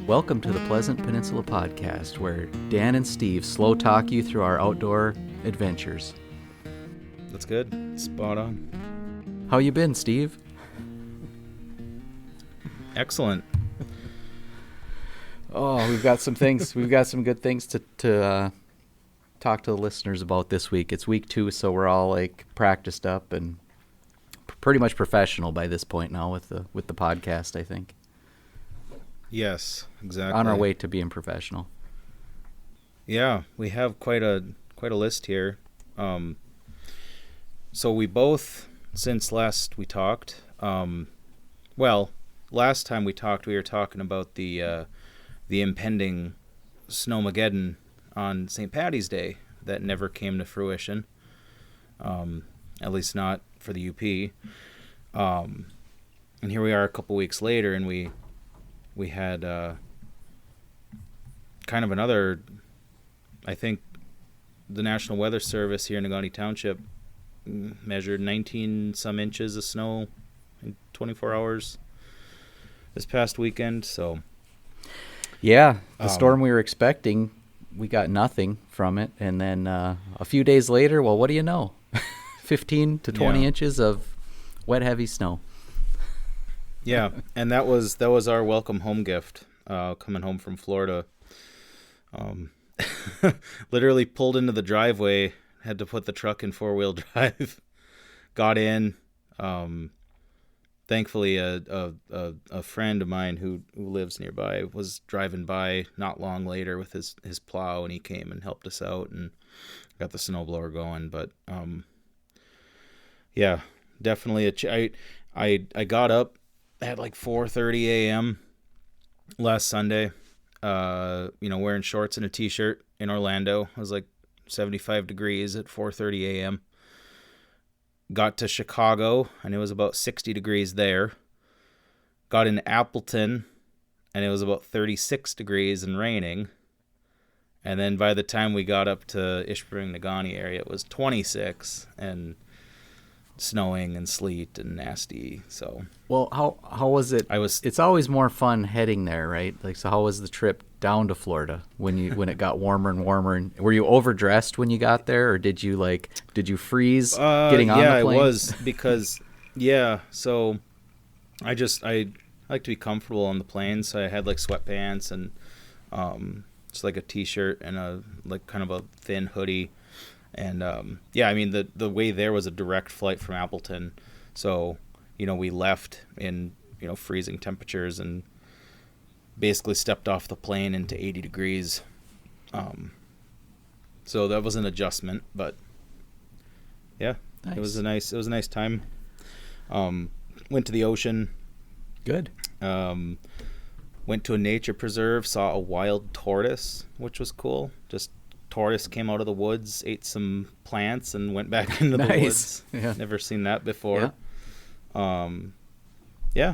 Welcome to the Pleasant Peninsula Podcast, where Dan and Steve slow talk you through our outdoor adventures. That's good. Spot on. How you been, Steve? Excellent. Oh, we've got some things. We've got some good things to talk to the listeners about this week. It's week 2, so we're all like practiced up and pretty much professional by this point now with the podcast, I think. Yes, exactly. On our way to being professional. Yeah, we have quite a list here. So we both, since last we talked, last time we talked, we were talking about the impending Snowmageddon on St. Paddy's Day that never came to fruition, at least not for the UP. And here we are a couple weeks later, and we had kind of another, I think the National Weather Service here in Negaunee Township measured 19 some inches of snow in 24 hours this past weekend. So yeah, the storm we were expecting, we got nothing from it. And then a few days later, well, what do you know? 15 to 20 inches of wet, heavy snow. Yeah, and that was our welcome home gift, coming home from Florida. Literally pulled into the driveway, had to put the truck in 4-wheel drive, got in. Thankfully, a friend of mine who lives nearby was driving by not long later with his plow, and he came and helped us out and got the snowblower going. But yeah, definitely I got up at like 4:30 a.m. last Sunday, wearing shorts and a t-shirt in Orlando. It was like 75 degrees at 4:30 a.m. Got to Chicago, and it was about 60 degrees there. Got in Appleton, and it was about 36 degrees and raining. And then by the time we got up to Ishpeming, Negaunee area, it was 26 and snowing and sleet and nasty. So, well, how was it? It's always more fun heading there, right? Like, so how was the trip down to Florida when it got warmer and warmer? And were you overdressed when you got there, or did you freeze getting on the plane? Yeah, it was because so I like to be comfortable on the plane, so I had like sweatpants and just like a t-shirt and a like kind of a thin hoodie. And I mean the way there was a direct flight from Appleton, so we left in freezing temperatures and basically stepped off the plane into 80 degrees. So that was an adjustment, but yeah, nice. It was a nice time. Went to the ocean. Good. Went to a nature preserve, saw a wild tortoise, which was cool. Just tortoise came out of the woods, ate some plants, and went back into the woods. Yeah. Never seen that before. Yeah.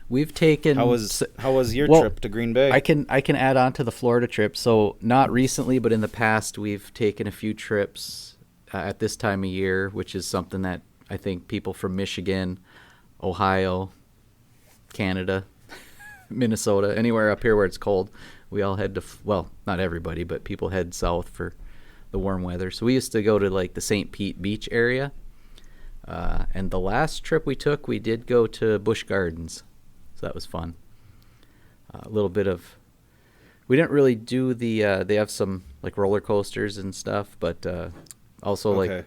We've taken. How was your trip to Green Bay? I can add on to the Florida trip. So not recently, but in the past, we've taken a few trips at this time of year, which is something that I think people from Michigan, Ohio, Canada, Minnesota, anywhere up here where it's cold, we all head to, well, not everybody, but people head south for the warm weather. So we used to go to like the St. Pete Beach area. And the last trip we took, we did go to Busch Gardens. So that was fun. A little bit of, we didn't really do they have some like roller coasters and stuff, but also like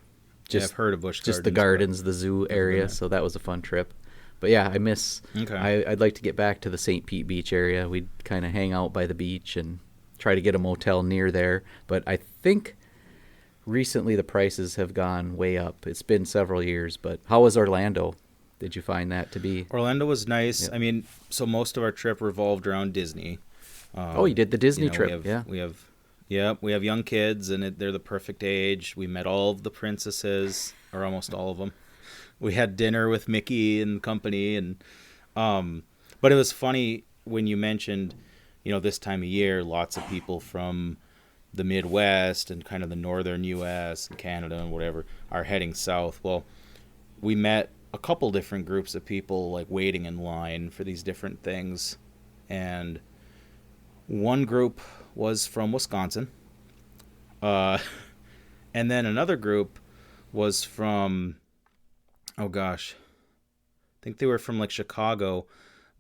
I've heard of Busch Gardens. Just the gardens, the zoo area. So that was a fun trip. But yeah, I'd like to get back to the St. Pete Beach area. We'd kind of hang out by the beach and try to get a motel near there. But I think recently the prices have gone way up. It's been several years. But how was Orlando? Did you find that to be? Orlando was nice. Yep. I mean, so most of our trip revolved around Disney. You did the Disney trip. We have young kids, and they're the perfect age. We met all of the princesses, or almost all of them. We had dinner with Mickey and company, and but it was funny when you mentioned, this time of year, lots of people from the Midwest and kind of the northern U.S. and Canada and whatever are heading south. Well, we met a couple different groups of people like waiting in line for these different things, and One group was from Wisconsin. And then another group was from, oh gosh, I think they were from like Chicago,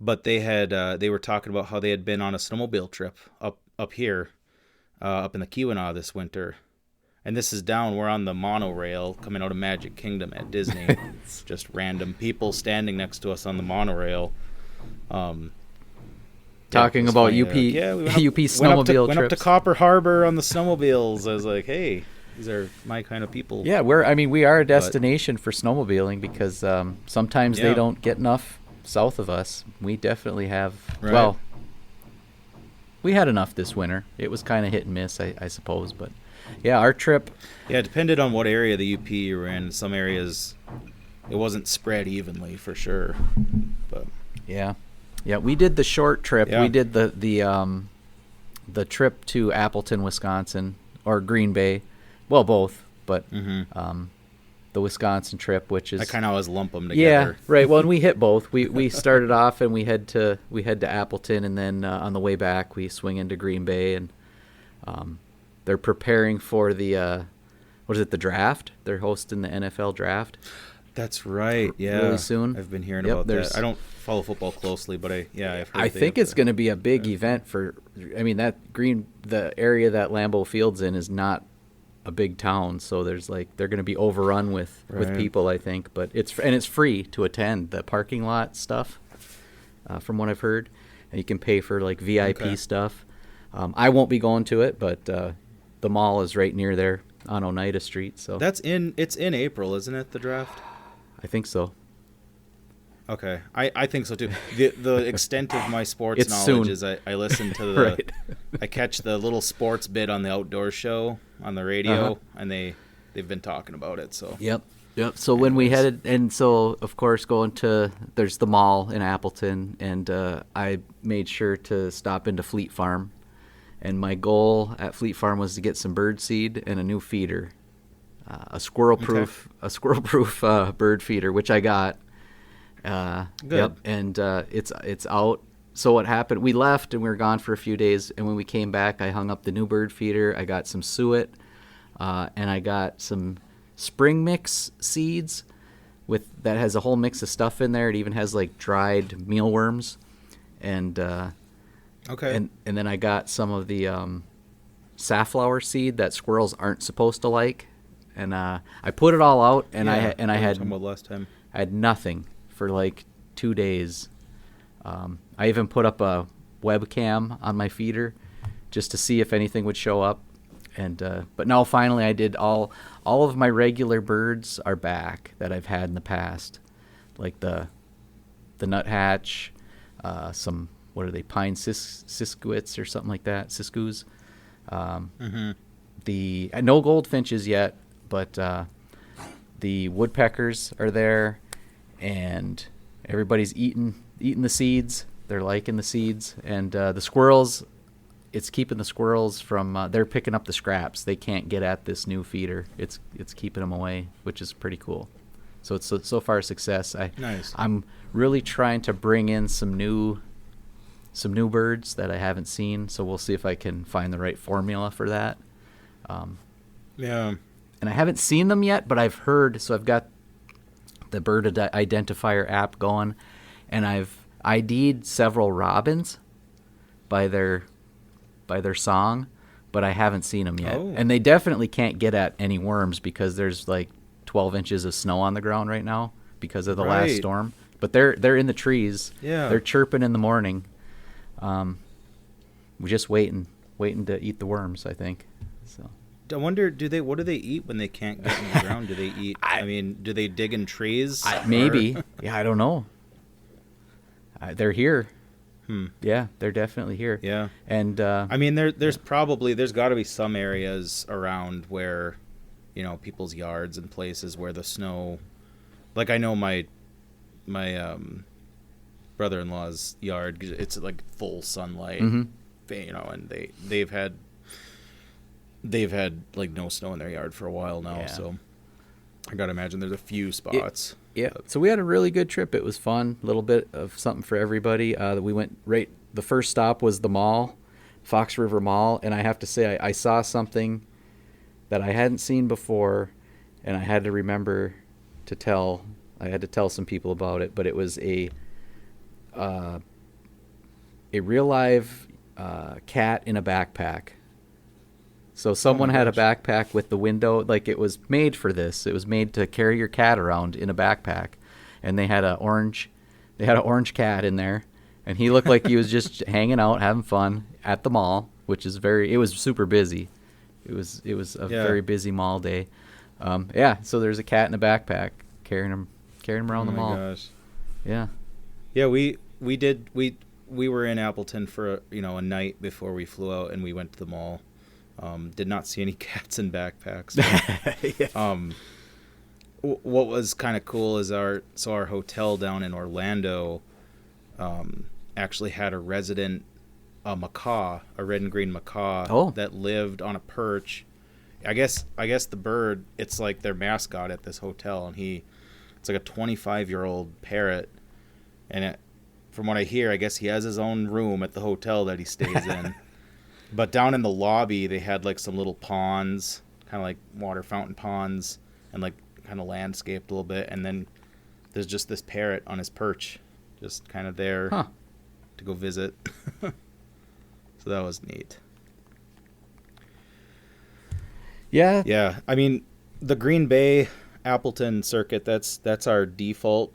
but they were talking about how they had been on a snowmobile trip up here, up in the Keweenaw this winter. And this is down, we're on the monorail coming out of Magic Kingdom at Disney. Just random people standing next to us on the monorail. Talking about UP, we UP snowmobile went up to trips. Copper Harbor on the snowmobiles. I was like, hey, these are my kind of people. Yeah, we are a destination for snowmobiling because sometimes they don't get enough south of us. We definitely have. Right. Well, we had enough this winter. It was kind of hit and miss, I suppose, but yeah, our trip. Yeah, it depended on what area of the UP you were in. Some areas, it wasn't spread evenly for sure. But yeah, we did the short trip. Yeah. We did the trip to Appleton, Wisconsin, or Green Bay. Well, both, but the Wisconsin trip, which is I kind of always lump them yeah, together. right. Well, and we hit both. We started off and we head to Appleton, and then on the way back we swing into Green Bay, and they're preparing for the the draft. They're hosting the NFL draft. That's right. Yeah, really soon. I've been hearing about there's- that. I don't follow football closely, but I've heard. I think it's going to be a big event for. I mean, the area that Lambeau Field's in is not a big town, so they're going to be overrun with people, I think. But it's free to attend the parking lot stuff, from what I've heard, and you can pay for like VIP stuff. I won't be going to it, but the mall is right near there on Oneida Street, so it's in April, isn't it? The draft. I think so. Okay, I think so too. The extent of my sports It's knowledge soon. is I listen to the Right. I catch the little sports bit on the outdoor show on the radio, and they've been talking about it. So Yep. So when we headed, and so of course there's the mall in Appleton, and I made sure to stop into Fleet Farm, and my goal at Fleet Farm was to get some bird seed and a new feeder, a squirrel proof bird feeder, which I got. Good. Yep, and it's out. So what happened? We left and we were gone for a few days, and when we came back, I hung up the new bird feeder. I got some suet, and I got some spring mix seeds that has a whole mix of stuff in there. It even has like dried mealworms, and and then I got some of the safflower seed that squirrels aren't supposed to like, and I put it all out, and I had talking about last time. I had nothing for like 2 days. I even put up a webcam on my feeder just to see if anything would show up. And but now finally I did all of my regular birds are back that I've had in the past, like the nuthatch, some what are they, pine siscuits or something like that, siscus. The no goldfinches yet, but the woodpeckers are there, and everybody's eating the seeds. They're liking the seeds, and the squirrels. It's keeping the squirrels from. They're picking up the scraps. They can't get at this new feeder. It's keeping them away, which is pretty cool. So it's so far a success. Nice. I'm really trying to bring in some new birds that I haven't seen. So we'll see if I can find the right formula for that. Yeah. And I haven't seen them yet, but I've heard. So I've got the bird identifier app going, and I've ID'd several robins by their song, but I haven't seen them yet. Oh. And they definitely can't get at any worms because there's like 12 inches of snow on the ground right now because of the last storm. But they're in the trees. Yeah. They're chirping in the morning. We're just waiting to eat the worms, I think. So I wonder, what do they eat when they can't get in the ground? Do they eat? I mean, do they dig in trees? Maybe. Yeah, I don't know. They're here. Yeah, they're definitely here. Yeah. And I mean, there's got to be some areas around where, people's yards and places where the snow, like I know my brother-in-law's yard, it's like full sunlight, and they've had like no snow in their yard for a while now. Yeah. So I gotta imagine there's a few spots. Yeah. So we had a really good trip. It was fun. A little bit of something for everybody. We went the first stop was the mall. Fox River Mall, and I have to say I saw something that I hadn't seen before, and I had to remember to tell. I had to tell some people about it, but it was a real live cat in a backpack. So someone had a backpack with the window, like it was made for this. It was made to carry your cat around in a backpack, and they had an orange cat in there, and he looked like he was just hanging out, having fun at the mall, which is it was super busy. It was a very busy mall day. So there's a cat in a backpack carrying him around the mall. Oh my gosh. Yeah. Yeah, we were in Appleton for a night before we flew out, and we went to the mall. Did not see any cats in backpacks. Yeah. What was kind of cool is our hotel down in Orlando actually had a resident macaw, a red and green macaw that lived on a perch. I guess the bird, it's like their mascot at this hotel, and it's like a 25-year-old parrot, and from what I hear, I guess he has his own room at the hotel that he stays in. But down in the lobby, they had like some little ponds, kind of like water fountain ponds, and like kind of landscaped a little bit. And then there's just this parrot on his perch, just kind of there to go visit. So that was neat. Yeah. Yeah. I mean, the Green Bay Appleton circuit, that's our default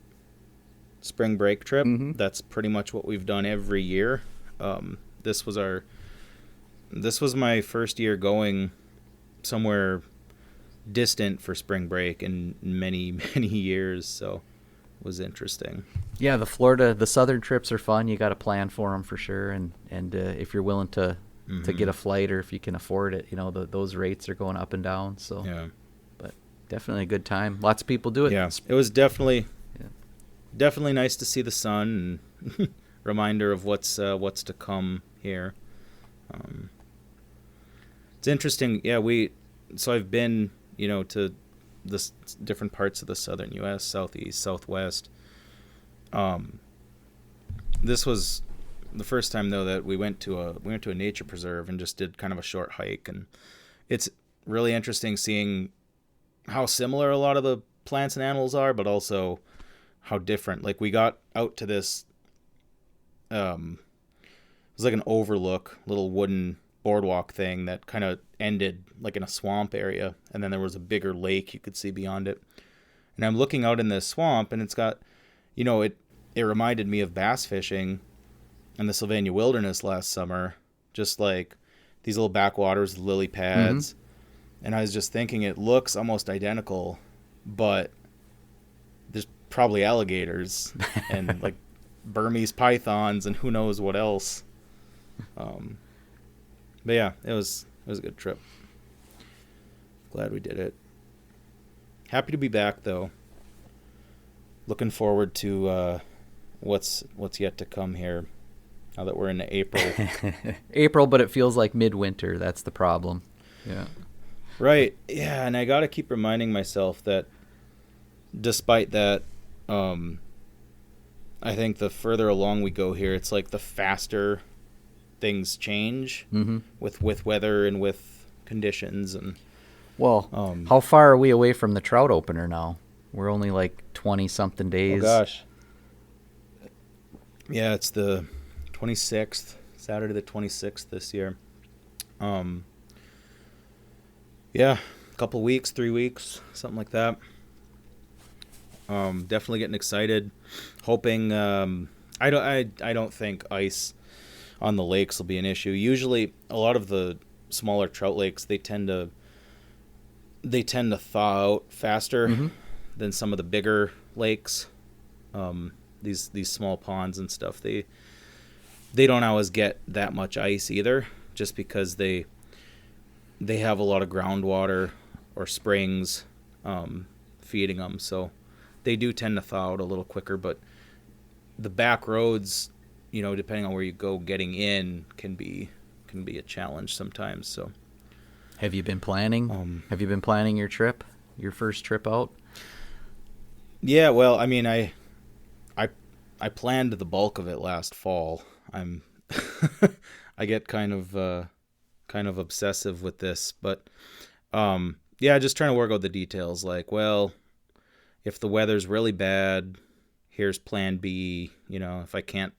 spring break trip. Mm-hmm. That's pretty much what we've done every year. This was my first year going somewhere distant for spring break in many, many years, so it was interesting. Yeah, the southern trips are fun. You got to plan for them for sure, and if you're willing to get a flight, or if you can afford it, those rates are going up and down. So yeah, but definitely a good time. Lots of people do it. Yeah, it was definitely nice to see the sun and reminder of what's to come here. It's interesting. Yeah, so I've been, to the different parts of the southern U.S., southeast, southwest. This was the first time though that we went to a nature preserve and just did kind of a short hike, and it's really interesting seeing how similar a lot of the plants and animals are, but also how different. Like we got out to this, it was like an overlook, little wooden boardwalk thing that kind of ended like in a swamp area, and then there was a bigger lake you could see beyond it. And I'm looking out in this swamp, and it's got, it reminded me of bass fishing in the Sylvania Wilderness last summer, just like these little backwaters, lily pads. Mm-hmm. And I was just thinking it looks almost identical, but there's probably alligators and like Burmese pythons and who knows what else. But yeah, it was a good trip. Glad we did it. Happy to be back though. Looking forward to what's yet to come here. Now that we're into April. April, but it feels like midwinter. That's the problem. Yeah. Right. Yeah, and I got to keep reminding myself that despite that, I think the further along we go here, it's like the faster things change with weather and with conditions. And well, how far are we away from the trout opener now? We're only like 20-something days. Oh, gosh. Yeah, it's the 26th, Saturday the 26th this year. Yeah, a couple weeks, 3 weeks, something like that. Definitely getting excited. Hoping, I don't think ice on the lakes will be an issue. Usually, a lot of the smaller trout lakes, they tend to thaw out faster than some of the bigger lakes. These small ponds and stuff, they don't always get that much ice either, just because they have a lot of groundwater or springs feeding them, so they do tend to thaw out a little quicker. But the back roads, depending on where you go, getting in can be a challenge sometimes. So, have you been planning? Have you been planning your trip, your first trip out? Yeah, well, I mean, I planned the bulk of it last fall. I'm I get kind of obsessive with this, but yeah, just trying to work out the details. Like, well, if the weather's really bad, here's plan B. If I can't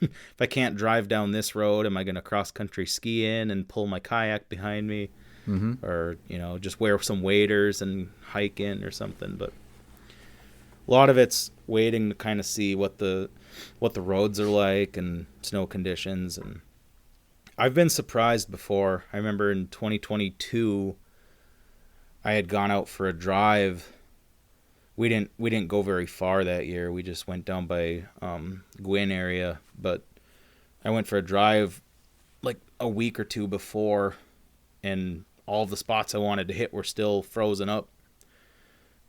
if I can't drive down this road, am I going to cross country ski in and pull my kayak behind me? Mm-hmm. Or, just wear some waders and hike in or something. But a lot of it's waiting to kind of see what the roads are like and snow conditions. And I've been surprised before. I remember in 2022, I had gone out for a drive. We didn't go very far that year. We just went down by Gwyn area, but I went for a drive like a week or two before, and all of the spots I wanted to hit were still frozen up.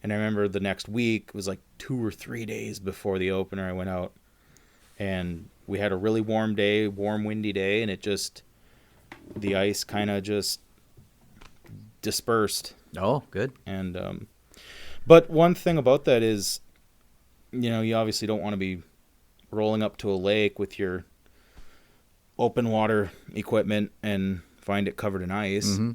And I remember the next week, it was like 2 or 3 days before the opener, I went out, and we had a really warm day, warm windy day, and the ice kind of just dispersed. Oh, good. And but one thing about that is, you obviously don't want to be rolling up to a lake with your open water equipment and find it covered in ice. Mm-hmm.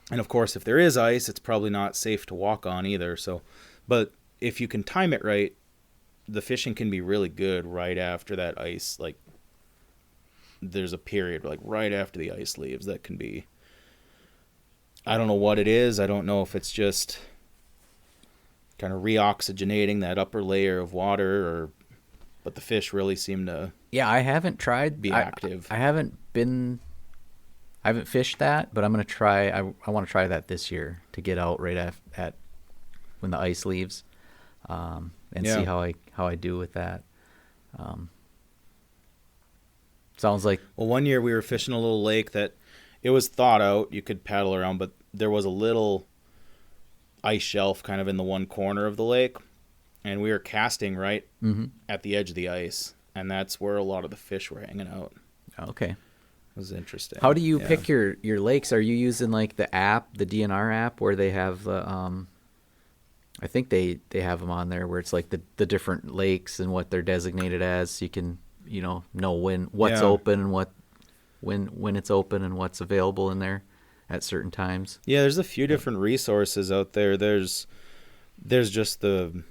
And of course, if there is ice, it's probably not safe to walk on either. So, but if you can time it right, the fishing can be really good right after that ice. Like, there's a period like right after the ice leaves that can be, I don't know what it is. I don't know if it's just kind of reoxygenating that upper layer of water, but the fish really seem to I haven't tried be active. I haven't fished that, but I'm gonna try. I want to try that this year to get out right at when the ice leaves, and see how I do with that. Sounds like, well, one year we were fishing a little lake that it was thawed out. You could paddle around, but there was a little ice shelf kind of in the one corner of the lake, and we were casting right at the edge of the ice, and that's where a lot of the fish were hanging out. Okay. It was interesting. How do you pick your lakes? Are you using like the app, the DNR app, where they have the I think they have them on there where it's like the different lakes and what they're designated as, so you can know what's open and when it's open and what's available in there at certain times. Yeah, there's a few different resources out there. There's just the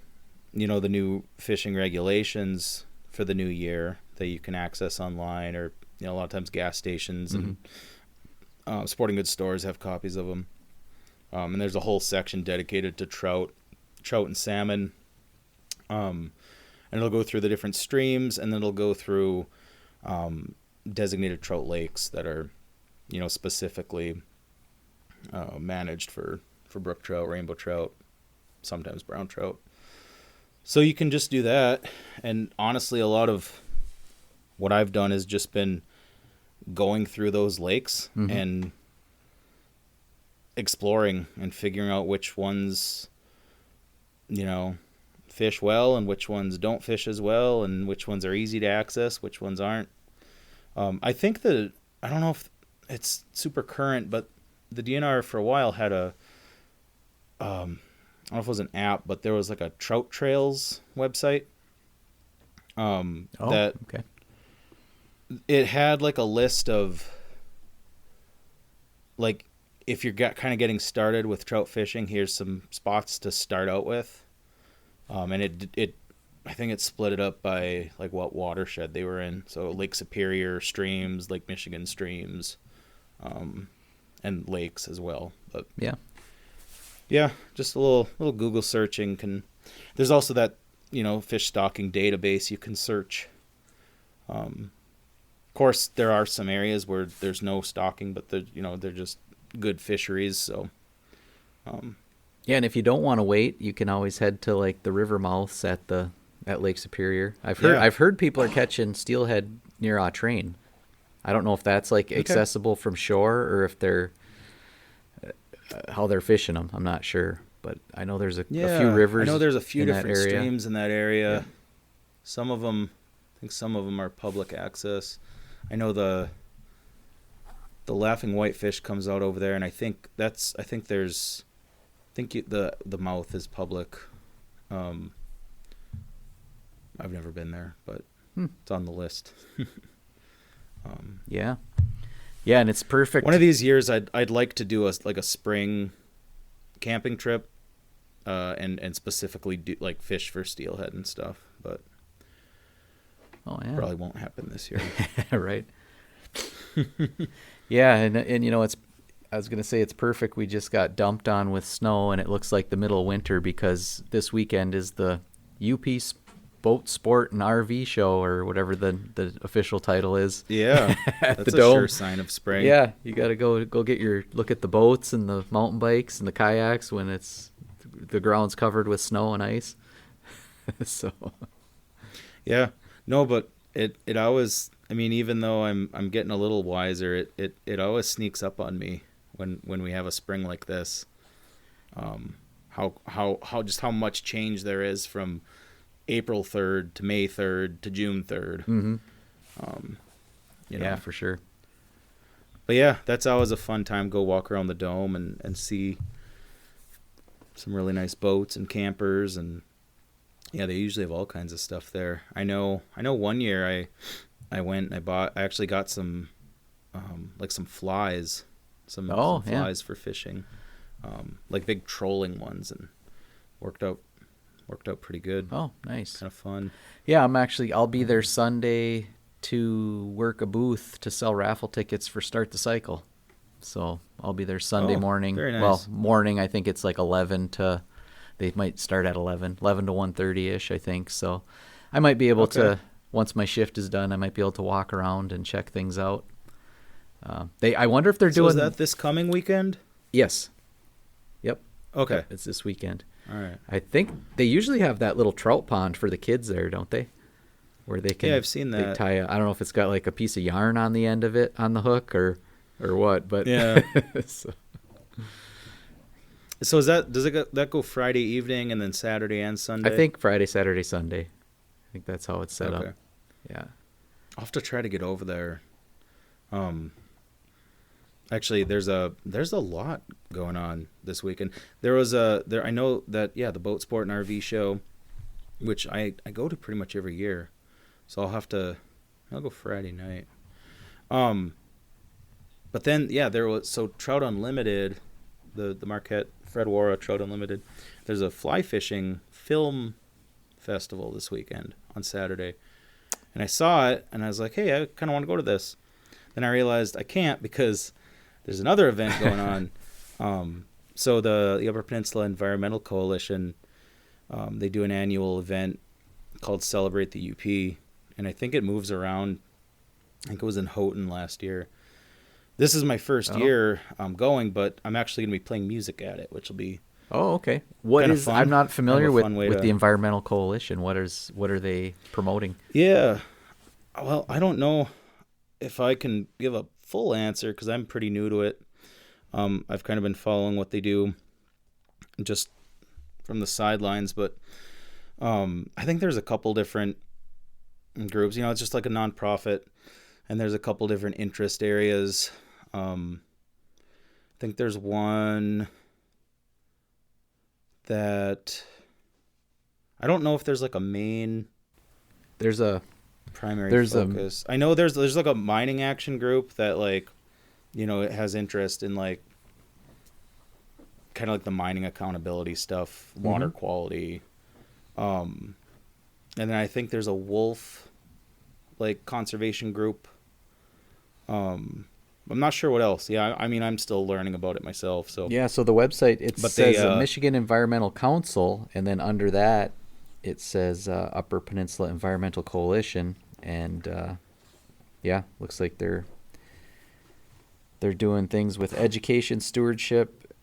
the new fishing regulations for the new year that you can access online, or a lot of times gas stations and sporting goods stores have copies of them. And there's a whole section dedicated to trout and salmon. And it'll go through the different streams, and then it'll go through designated trout lakes that are specifically managed for brook trout, rainbow trout, sometimes brown trout. So you can just do that. And honestly, a lot of what I've done has just been going through those lakes and exploring and figuring out which ones fish well and which ones don't fish as well, and which ones are easy to access, which ones aren't. I think that, I don't know if it's super current, but the DNR for a while had I don't know if it was an app, but there was like a trout trails website. Okay. It had like a list of, like, if you're kind of getting started with trout fishing, here's some spots to start out with. And it I think it split it up by like what watershed they were in. So Lake Superior streams, Lake Michigan streams, and lakes as well. But yeah, just a little Google searching there's also that, fish stocking database you can search. Of course, there are some areas where there's no stocking, but they're just good fisheries. So, and if you don't want to wait, you can always head to like the river mouths at Lake Superior. I've heard people are catching steelhead near Autrain. I don't know if that's like accessible from shore or if they're how they're fishing them. I'm not sure, but I know there's a few rivers. I know there's a few different area. streams in that area. Yeah. Some of them are public access. I know the laughing whitefish comes out over there, and I think the mouth is public. I've never been there, but it's on the list. Yeah. Yeah, and it's perfect. One of these years, I'd like to do a spring camping trip, and specifically do like fish for steelhead and stuff. But probably won't happen this year. Right. Yeah, and you know, I was gonna say it's perfect. We just got dumped on with snow, and it looks like the middle of winter because this weekend is the UP Boat Sport and RV show, or whatever the official title is. Yeah, at that's the a Dome. sure sign of spring. Yeah, you got to go get your look at the boats and the mountain bikes and the kayaks when the ground's covered with snow and ice. So. Yeah, no, but it always. I mean, even though I'm getting a little wiser, it always sneaks up on me when we have a spring like this. How much change there is from April 3rd to May 3rd to June 3rd. Mm-hmm. You know. Yeah, for sure. But yeah, that's always a fun time. Go walk around the Dome and see some really nice boats and campers, and yeah, they usually have all kinds of stuff there. I know one year I went and I actually got some like some flies, some flies for fishing, like big trolling ones, and worked out pretty good. Oh, nice. Kind of fun. Yeah, I'll be there Sunday to work a booth to sell raffle tickets for Start the Cycle. So I'll be there Sunday morning. Very nice. Well, morning, I think it's like 11 to, they might start at 11 to 1:30-ish, I think. So I might be able to, once my shift is done, I might be able to walk around and check things out. I wonder if they're doing. Is that this coming weekend? Yes. Yep. Okay. It's this weekend. All right. I think they usually have that little trout pond for the kids there, don't they? Where they can. Yeah, I've seen that. They tie I don't know if it's got like a piece of yarn on the end of it on the hook or what, but yeah. So does that go Friday evening and then Saturday and Sunday? I think Friday, Saturday, Sunday. I think that's how it's set up. Yeah. I'll have to try to get over there. Actually, there's a lot going on this weekend. I know that the Boat Sport and RV show, which I go to pretty much every year, so I'll go Friday night. But then there was Trout Unlimited, the Marquette Fred Wara Trout Unlimited. There's a fly fishing film festival this weekend on Saturday, and I saw it and I was like, hey, I kind of want to go to this. Then I realized I can't because there's another event going on. So the Upper Peninsula Environmental Coalition, they do an annual event called Celebrate the UP, and I think it moves around. I think it was in Houghton last year. This is my first year going, but I'm actually going to be playing music at it, which will be okay. fun. I'm not familiar with the Environmental Coalition. What are they promoting? Yeah. Well, I don't know if I can give a full answer because I'm pretty new to it. I've kind of been following what they do just from the sidelines, but I think there's a couple different groups. It's just like a nonprofit, and there's a couple different interest areas. I think there's one that I don't know if there's like a main. There's a primary focus. I know there's like a mining action group that it has interest in like kind of like the mining accountability stuff, water quality. And then I think there's a wolf like conservation group. I'm not sure what else. Yeah, I mean I'm still learning about it myself. So so the website says Michigan Environmental Council, and then under that it says Upper Peninsula Environmental Coalition, and looks like they're doing things with education, stewardship,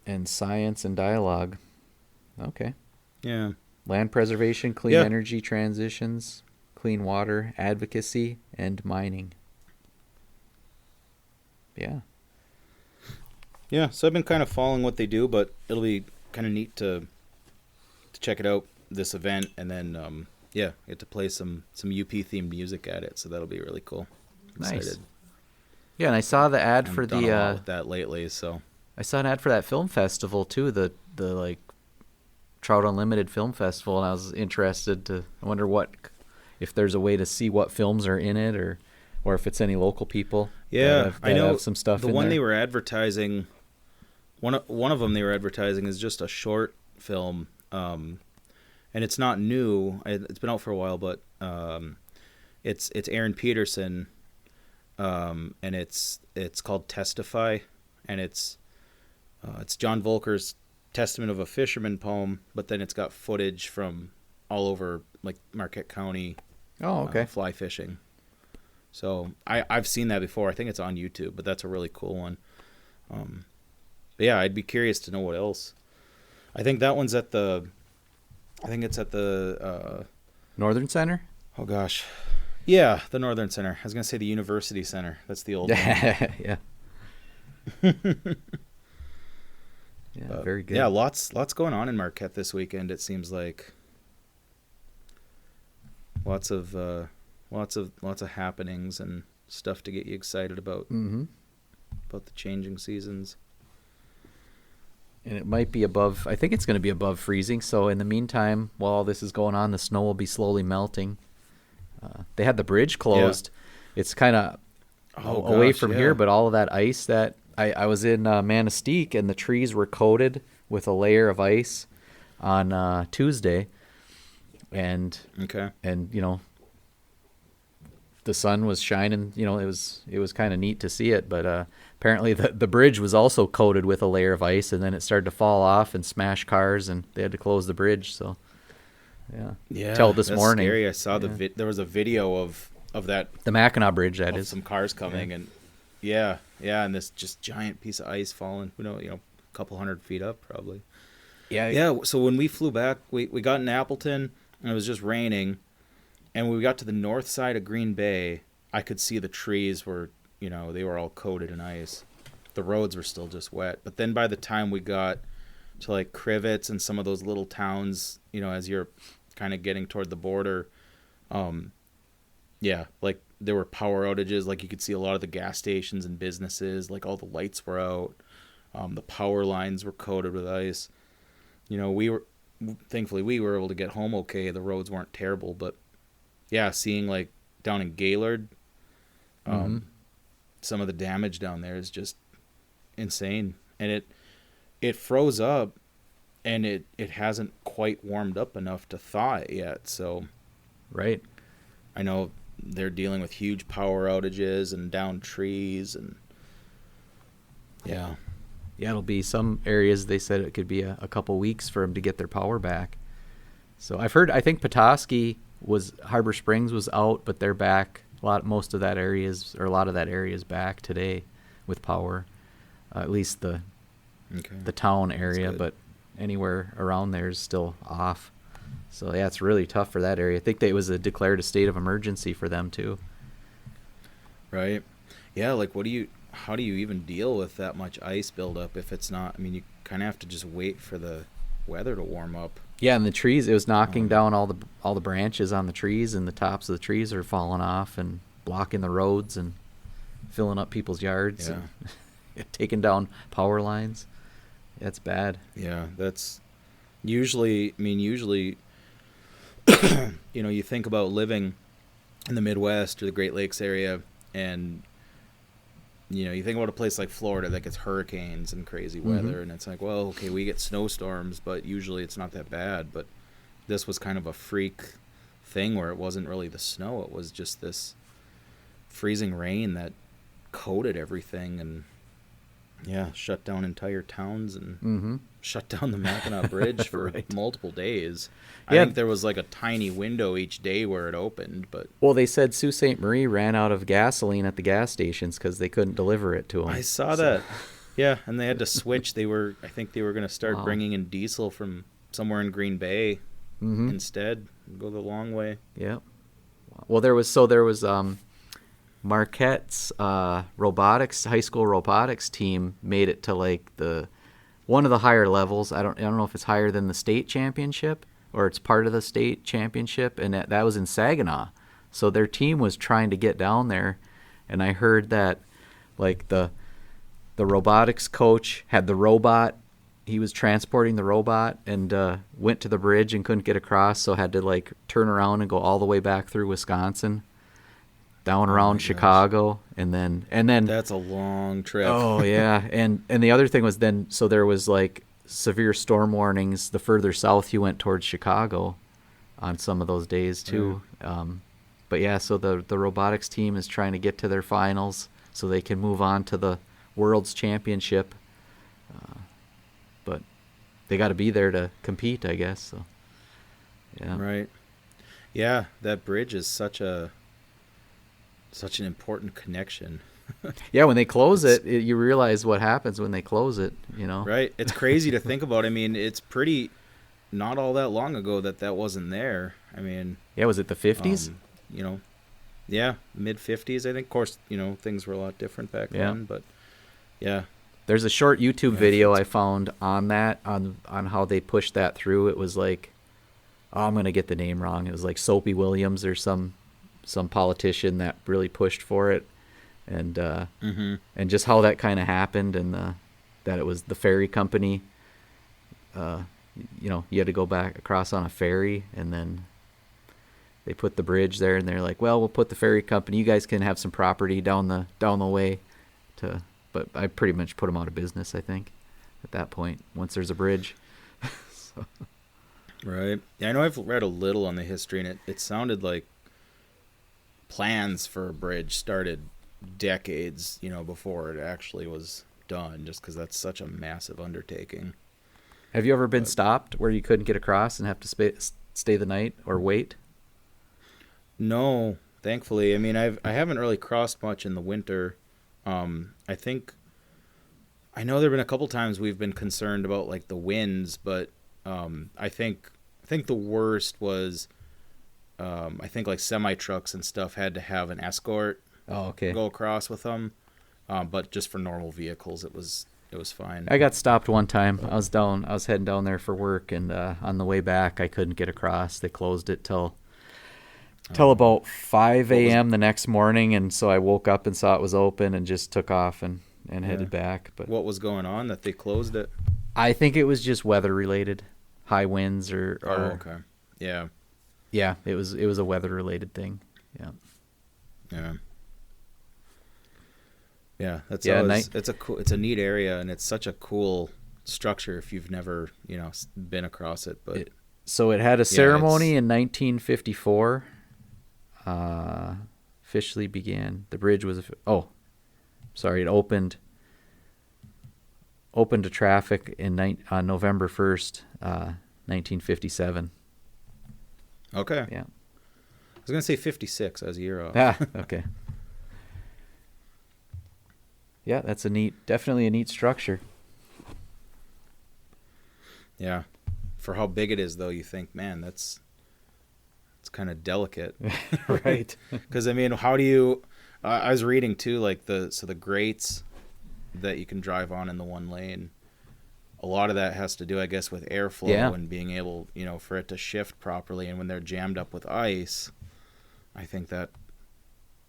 and science and dialogue. Okay. Yeah. Land preservation, clean energy transitions, clean water, advocacy, and mining. Yeah. Yeah, so I've been kind of following what they do, but it'll be kind of neat to check it out, this event, and then get to play some UP themed music at it, so that'll be really cool. Nice. Excited. Yeah, and I saw the ad for done a lot with that lately, so I saw an ad for that film festival too, the like Trout Unlimited Film Festival, and I was interested I wonder if there's a way to see what films are in it, or or if it's any local people. Yeah, I know have some stuff. The in one there. they were advertising, one of them they were advertising is just a short film, and it's not new. It's been out for a while, but it's Aaron Peterson, and it's called Testify, and it's John Volker's Testament of a Fisherman poem, but then it's got footage from all over like Marquette County. Oh, okay. Fly fishing. So I've seen that before. I think it's on YouTube, but that's a really cool one. But yeah, I'd be curious to know what else. I think that one's at the. I think it's at the Northern Center. Oh gosh, yeah, the Northern Center. I was gonna say the University Center. That's the old one. Yeah. Yeah, very good. Yeah, lots going on in Marquette this weekend. It seems like lots of happenings and stuff to get you excited about. Mm-hmm. About the changing seasons. And it might be above. I think it's going to be above freezing. So in the meantime, while all this is going on, the snow will be slowly melting. They had the bridge closed. Yeah. It's kind of away from here, but all of that ice that I was in Manistee, and the trees were coated with a layer of ice on Tuesday, and you know, the sun was shining. You know, it was kind of neat to see it, but apparently the bridge was also coated with a layer of ice, and then it started to fall off and smash cars, and they had to close the bridge. So yeah. Till this morning. Scary. I saw there was a video of that, the Mackinac Bridge. That is some cars coming, and yeah, and this just giant piece of ice falling. A couple 100 feet up probably. Yeah. So when we flew back, we got in Appleton, and it was just raining. And when we got to the north side of Green Bay, I could see the trees were, they were all coated in ice. The roads were still just wet. But then by the time we got to like Crivets and some of those little towns, as you're kind of getting toward the border, like there were power outages. Like you could see a lot of the gas stations and businesses, like all the lights were out. The power lines were coated with ice. Thankfully we were able to get home okay. The roads weren't terrible, but yeah, seeing like down in Gaylord, some of the damage down there is just insane. And it froze up, and it hasn't quite warmed up enough to thaw it yet. So, right. I know they're dealing with huge power outages and downed trees, and yeah, it'll be some areas. They said it could be a couple weeks for them to get their power back. So I've heard. I think Petoskey Harbor Springs was out, but they're back. A lot of that area is back today with power. At least the town area, but anywhere around there is still off. So yeah, it's really tough for that area. I think it was declared a state of emergency for them too. Right. Yeah. Like, how do you even deal with that much ice buildup if it's not? I mean, you kind of have to just wait for the weather to warm up. Yeah, and the trees, it was knocking down all the branches on the trees, and the tops of the trees are falling off and blocking the roads and filling up people's yards and taking down power lines. That's bad. Yeah, that's usually, you think about living in the Midwest or the Great Lakes area, and you think about a place like Florida that gets hurricanes and crazy weather, and it's like, well, okay, we get snowstorms, but usually it's not that bad. But this was kind of a freak thing where it wasn't really the snow. It was just this freezing rain that coated everything and, shut down entire towns and shut down the Mackinac Bridge for multiple days. I think there was like a tiny window each day where it opened, but... Well, they said Sault Ste. Marie ran out of gasoline at the gas stations because they couldn't deliver it to them. I saw that. Yeah, and they had to switch. I think they were going to start bringing in diesel from somewhere in Green Bay instead, go the long way. Yeah. Well, there was Marquette's high school robotics team made it to like one of the higher levels. I don't know if it's higher than the state championship or it's part of the state championship, and that was in Saginaw. So their team was trying to get down there, and I heard that like the robotics coach had the robot. He was transporting the robot and went to the bridge and couldn't get across, so had to like turn around and go all the way back through Wisconsin down Oh around my gosh. Chicago, and then That's a long trip. oh yeah, and the other thing was then so there was like severe storm warnings the further south you went towards Chicago on some of those days too. But yeah, so the robotics team is trying to get to their finals so they can move on to the World's Championship. But they got to be there to compete, I guess. So yeah. Right. Yeah, that bridge is such an important connection. Yeah, when they close it, you realize what happens when they close it, you know. Right. It's crazy to think about. I mean, it's pretty not all that long ago that wasn't there. I mean, Yeah, was it the 50s? you know, yeah, mid 50s, I think. Of course, you know, things were a lot different back then, but yeah. There's a short YouTube video I found on that, on how they pushed that through. It was like, oh, I'm going to get the name wrong. It was like Soapy Williams or some politician that really pushed for it. And and just how that kind of happened, and that it was the ferry company. You know, you had to go back across on a ferry, and then they put the bridge there, and they're like, well, we'll put the ferry company. You guys can have some property down the way, but I pretty much put them out of business, I think, at that point once there's a bridge. So. Right. Yeah, I know I've read a little on the history, and it sounded like plans for a bridge started decades, you know, before it actually was done, just because that's such a massive undertaking. Have you ever been stopped where you couldn't get across and have to stay the night or wait? No, thankfully. I mean, I haven't really crossed much in the winter. I think I know there've been a couple times we've been concerned about like the winds, but I think the worst was I think like semi trucks and stuff had to have an escort. Oh, okay. Go across with them, but just for normal vehicles, it was fine. I got stopped one time. I was heading down there for work, and on the way back, I couldn't get across. They closed it till about 5 a.m. the next morning, and so I woke up and saw it was open and just took off and headed back. But what was going on that they closed it? I think it was just weather related, high winds or oh, okay, yeah. It was a weather related thing. Yeah, that's always, it's a neat area, and it's such a cool structure if you've never, you know, been across it. But so it had a ceremony in 1954. Officially began. The bridge was it opened to traffic on November 1st, 1957. Okay. Yeah. I was gonna say 56. I was a year off. Ah, okay. Yeah, that's definitely a neat structure. Yeah. For how big it is, though, you think, man, it's kind of delicate. Right. Because, I mean, how do you... I was reading, too, like, the grates that you can drive on in the one lane, a lot of that has to do, I guess, with airflow and being able, you know, for it to shift properly. And when they're jammed up with ice, I think that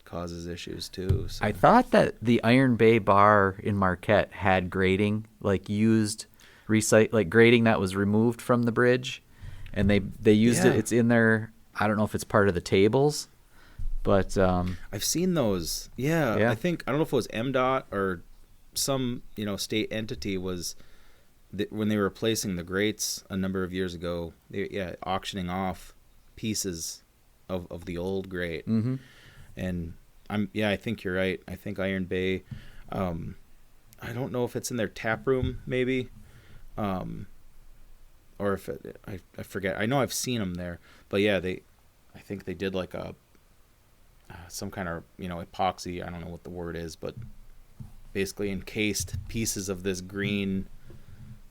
causes issues too. So. I thought that the Iron Bay bar in Marquette had grating, like used like grating that was removed from the bridge, and they used it. It's in there. I don't know if it's part of the tables, but I've seen those. Yeah. I think I don't know if it was MDOT or some, you know, state entity was when they were replacing the grates a number of years ago. Auctioning off pieces of the old grate. Mm-hmm. And I think you're right. I think Iron Bay, I don't know if it's in their tap room maybe, or if I forget. I know I've seen them there, but yeah, I think they did like some kind of, you know, epoxy. I don't know what the word is, but basically encased pieces of this green,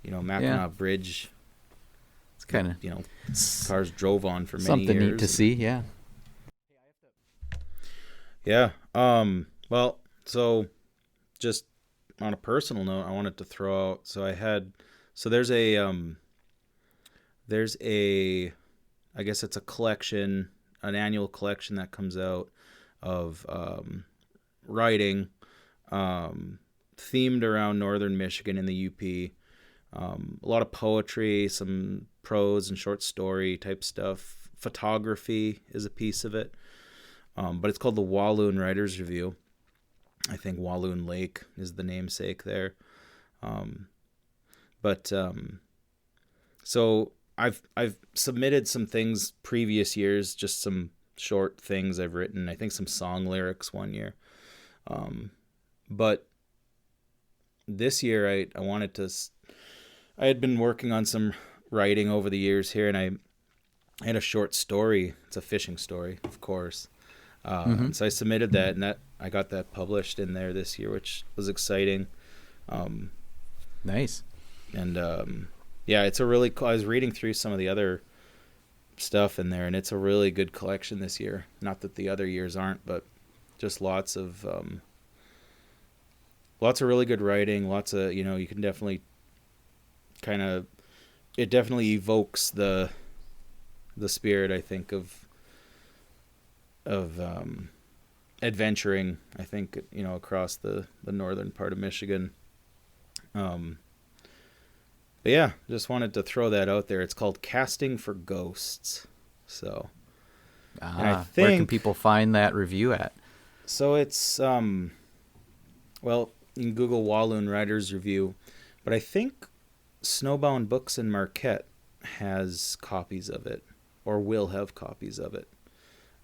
you know, Mackinac Bridge. It's kind of, you know, cars drove on for many years. Something neat to see, yeah. Yeah. Well, so just on a personal note, I wanted to throw out. So there's I guess it's a collection, an annual collection that comes out of writing themed around northern Michigan in the UP. A lot of poetry, some prose and short story type stuff. Photography is a piece of it. But it's called the Walloon Writers Review. I think Walloon Lake is the namesake there. So I've submitted some things previous years, just some short things I've written. I think some song lyrics one year. But this year I wanted to. I had been working on some writing over the years here, and I had a short story. It's a fishing story, of course. So I submitted that, and I got that published in there this year, which was exciting. Nice. And yeah, it's a really cool. I was reading through some of the other stuff in there, and it's a really good collection this year. Not that the other years aren't, but just lots of really good writing. Lots of, you can definitely it definitely evokes the spirit, I think, of adventuring, I think, across the northern part of Michigan. But yeah, just wanted to throw that out there. It's called Casting for Ghosts. So, and I think, where can people find that review at? So it's, well, you can Google Walloon Writers Review, but I think Snowbound Books in Marquette has copies of it, or will have copies of it.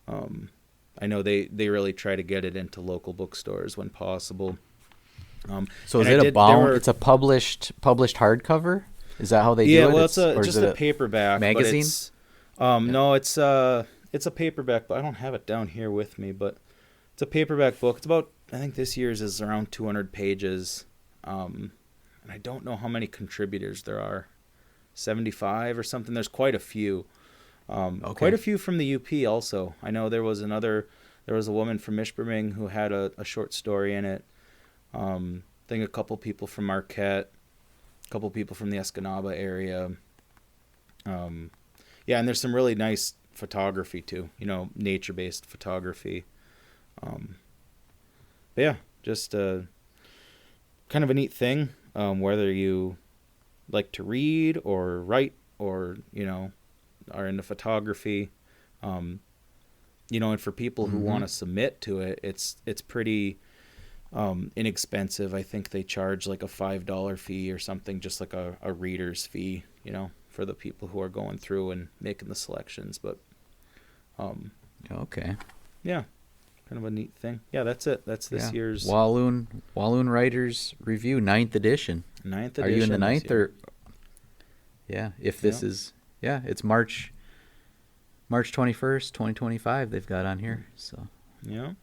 I know they really try to get it into local bookstores when possible. So is it it's a published hardcover? Is that how they do it? Yeah, well, it's just a paperback magazine. No, it's a paperback, but I don't have it down here with me. But it's a paperback book. It's about, I think this year's is around 200 pages, and I don't know how many contributors there are, 75 or something. There's quite a few. Okay. Quite a few from the UP also. I know there was a woman from Ishpeming who had a short story in it. I think a couple people from Marquette, a couple people from the Escanaba area. Yeah, and there's some really nice photography too, nature-based photography. But yeah, just kind of a neat thing, whether you like to read or write or, are into photography, and for people who want to submit to it, it's pretty inexpensive. I think they charge like a $5 fee or something, just like a reader's fee, for the people who are going through and making the selections. But okay, yeah, kind of a neat thing. Yeah, that's it. That's this year's Walloon Writers Review, 9th edition. 9th edition. Are you in the 9th or? Yeah, if this is, it's March 21st, 2025. They've got on here. So yeah,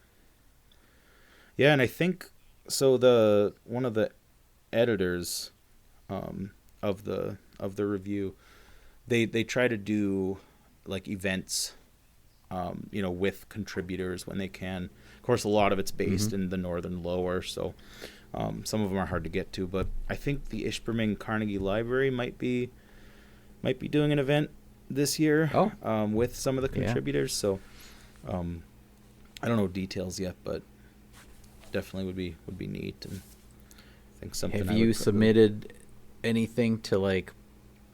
and I think so. One of the editors of the review, they try to do like events, with contributors when they can. Of course, a lot of it's based in the northern lower, so some of them are hard to get to. But I think the Ishpeming Carnegie Library might be doing an event this year with some of the contributors. So I don't know details yet, but definitely would be neat, and I think something. Have you submitted anything to like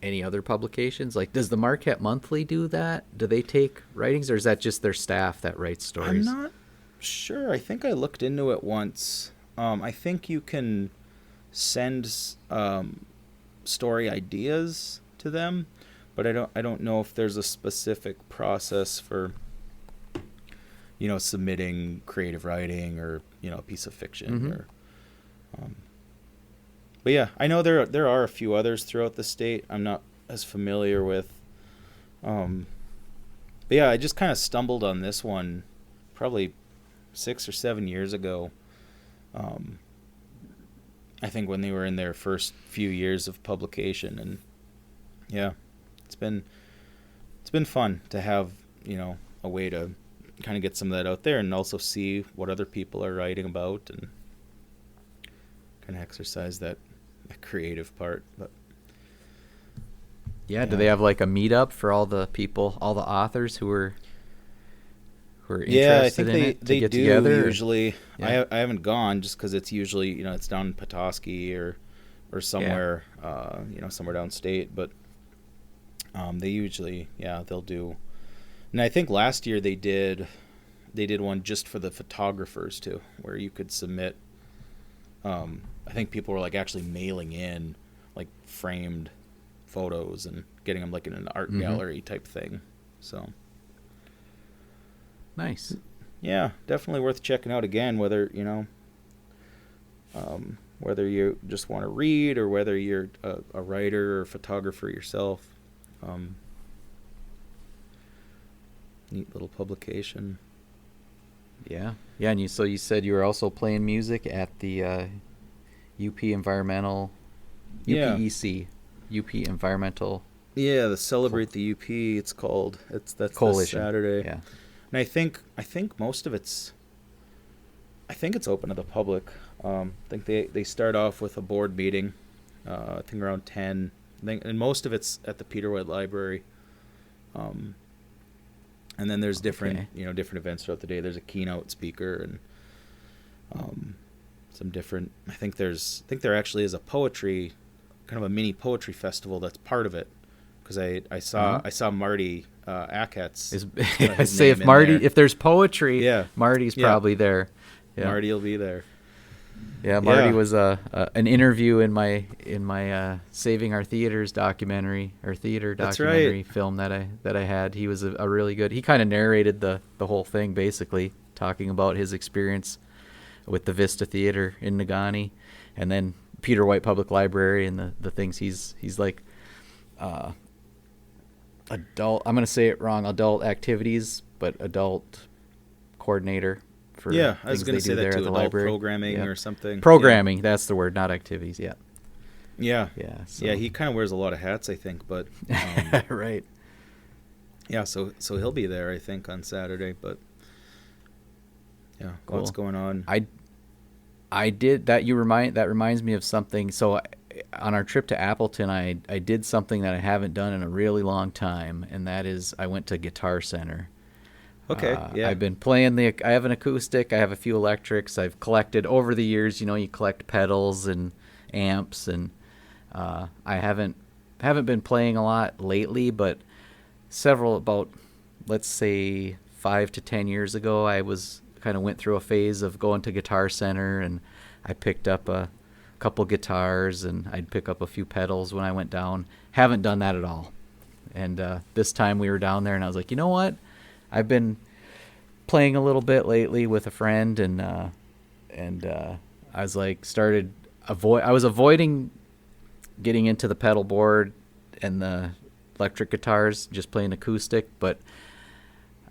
any other publications? Like, does the Marquette Monthly do that? Do they take writings, or is that just their staff that writes stories? I'm not sure. I think I looked into it once. I think you can send story ideas to them, but I don't know if there's a specific process for submitting creative writing or a piece of fiction or but yeah, I know there are a few others throughout the state I'm not as familiar with, but yeah, I just kind of stumbled on this one probably 6 or 7 years ago. I think when they were in their first few years of publication, and yeah, it's been fun to have a way to kind of get some of that out there and also see what other people are writing about and kind of exercise that creative part. But yeah, do they have like a meetup for all the people, all the authors who are interested in it to get do together? Usually. Yeah. I haven't gone just because it's usually it's down in Petoskey or somewhere somewhere downstate, but they usually they'll do. And I think last year they did they did one just for the photographers too, where you could submit. I think people were like actually mailing in like framed photos and getting them like in an art gallery type thing. So nice. Yeah, definitely worth checking out again. Whether whether you just want to read or whether you're a writer or photographer yourself. Neat little publication. Yeah. And you said you were also playing music at the UP Environmental, UPEC, UP Environmental. Yeah, the Celebrate the UP. It's called. That's Coalition. This Saturday. Yeah. And I think most of it's. I think it's open to the public. I think they start off with a board meeting. I think around 10. And most of it's at the Peter White Library. And then there's different different events throughout the day. There's a keynote speaker and some different. I think there actually is a poetry, kind of a mini poetry festival that's part of it. Because I saw Marty Ackett's. I say if there's poetry, Marty's probably there. Yeah. Marty will be there. Yeah, Marty was an interview in my Saving Our Theaters documentary or theater documentary film that I had. He was a really good. He kind of narrated the whole thing, basically talking about his experience with the Vista Theater in Negaunee, and then Peter White Public Library and the things he's like adult. I'm gonna say it wrong. Adult activities, but adult coordinator. For I was going to say that too. Adult library. Programming or something. Programming, that's the word, not activities. Yeah. Yeah. So. Yeah, he kind of wears a lot of hats, I think, but right. Yeah, so he'll be there, I think, on Saturday. But yeah, cool. What's going on? I did that. That reminds me of something. So on our trip to Appleton, I did something that I haven't done in a really long time, and that is I went to Guitar Center. Okay, yeah. I've been playing I have an acoustic, I have a few electrics. I've collected over the years, you collect pedals and amps, and I haven't been playing a lot lately, but about, let's say 5 to 10 years ago, I went through a phase of going to Guitar Center, and I picked up a couple guitars, and I'd pick up a few pedals when I went down. Haven't done that at all. And this time we were down there, and I was like, you know what? I've been playing a little bit lately with a friend, and I was like, I was avoiding getting into the pedal board and the electric guitars, just playing acoustic. But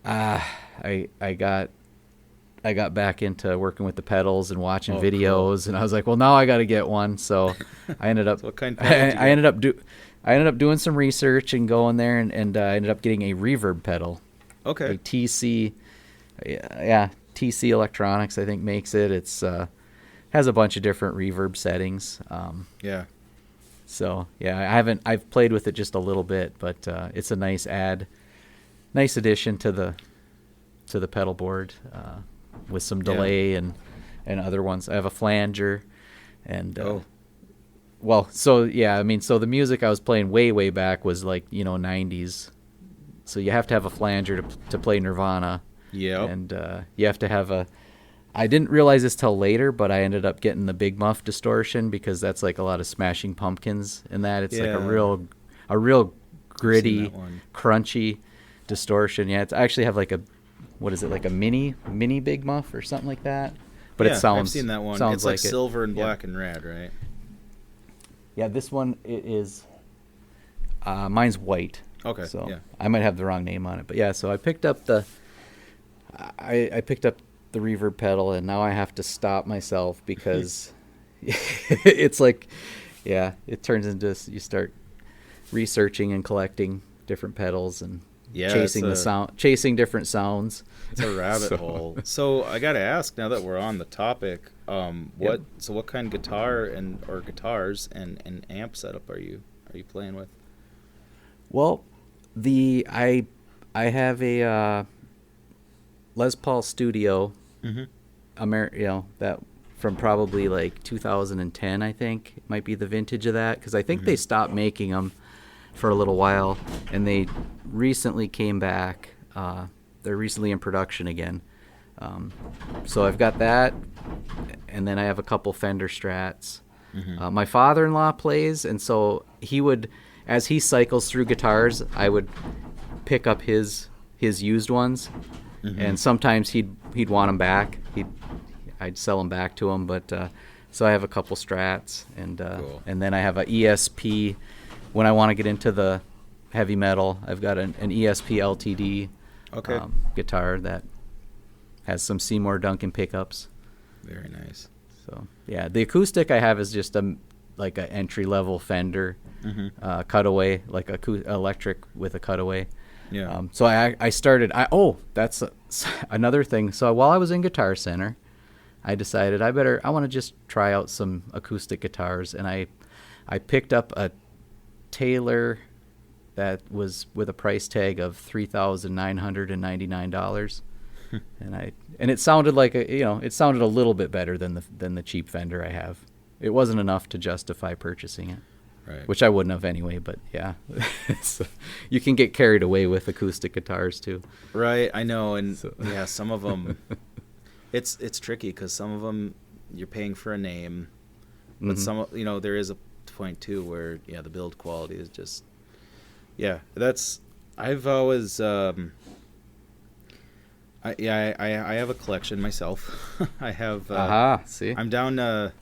I got back into working with the pedals and watching videos, cool. And I was like, well, now I got to get one. So I ended up. So what kind of I ended up doing some research and going there, and I ended up getting a reverb pedal. Okay. A TC Electronics, I think, makes it. It's has a bunch of different reverb settings. So I've played with it just a little bit, but it's a nice addition to the pedal board with some delay and other ones. I have a flanger, and so the music I was playing way back was like 90s. So you have to have a flanger to play Nirvana. Yeah. And you have to have I didn't realize this till later, but I ended up getting the Big Muff distortion because that's like a lot of Smashing Pumpkins in that. It's like a real gritty, crunchy distortion. Yeah, I actually have like a mini Big Muff or something like that. But it sounds. I've seen that one. Sounds it's like it. Silver and black and red, right? Yeah, this one it is. Mine's white. Okay. So I might have the wrong name on it, but yeah. So I picked up the reverb pedal, and now I have to stop myself because it's like, it turns into you start researching and collecting different pedals and chasing different sounds. It's a rabbit hole. So I got to ask, now that we're on the topic, what kind of guitar or guitars and amp setup are you playing with? Well, I have a Les Paul Studio, that from probably like 2010, I think it might be the vintage of that, because I think they stopped making them for a little while, and they recently came back. They're recently in production again. So I've got that, and then I have a couple Fender Strats. Mm-hmm. My father-in-law plays, and so he would, as he cycles through guitars, I would pick up his used ones, Mm-hmm. and sometimes he'd want them back. I'd sell them back to him, but so I have a couple Strats, and Cool. and then I have a ESP. When I want to get into the heavy metal, I've got an ESP LTD Okay. guitar that has some Seymour Duncan pickups. Very nice. So yeah, the acoustic I have is just like a entry level Fender Mm-hmm. cutaway, like electric with a cutaway. Yeah. So I started. That's another thing. So while I was in Guitar Center, I decided I want to just try out some acoustic guitars, and I picked up a Taylor that was with a price tag of $3,999. And it sounded like it sounded a little bit better than the cheap Fender I have. It wasn't enough to justify purchasing it, Right. which I wouldn't have anyway. But yeah, so you can get carried away with acoustic guitars too. Right. I know. And So- yeah, some of them, it's tricky because some of them you're paying for a name, but Mhm. there is a point too where the build quality is just I've always I have a collection myself. I have See. I'm down to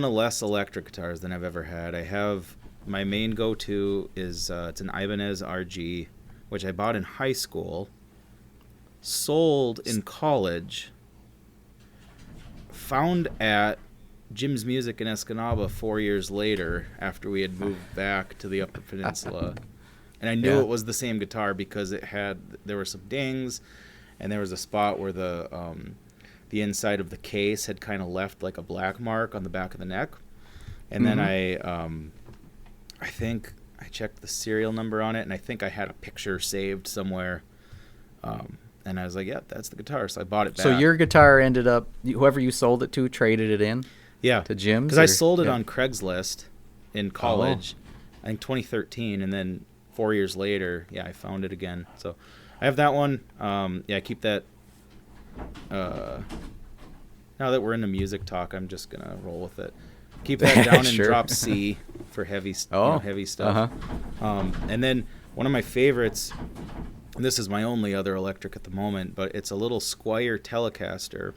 less electric guitars than I've ever had. I have my main go-to is it's an Ibanez RG, which I bought in high school, sold in college, found at Jim's Music in Escanaba 4 years later after we had moved back to the Upper Peninsula. And I knew Yeah. it was the same guitar because there were some dings, and there was a spot where the inside of the case had kind of left like a black mark on the back of the neck. And then I think I checked the serial number on it, and I think I had a picture saved somewhere. And I was like, yeah, that's the guitar. So I bought it back. So your guitar ended up, whoever you sold it to traded it in to Jim's? because I or- sold it yeah. on Craigslist in college, I think 2013, and then 4 years later, I found it again. So I have that one. I keep that. Now that we're into music talk, I'm just gonna roll with it. Keep that down in Sure. drop C for heavy stuff. And then one of my favorites. And this is my only other electric at the moment, but it's a little Squier Telecaster.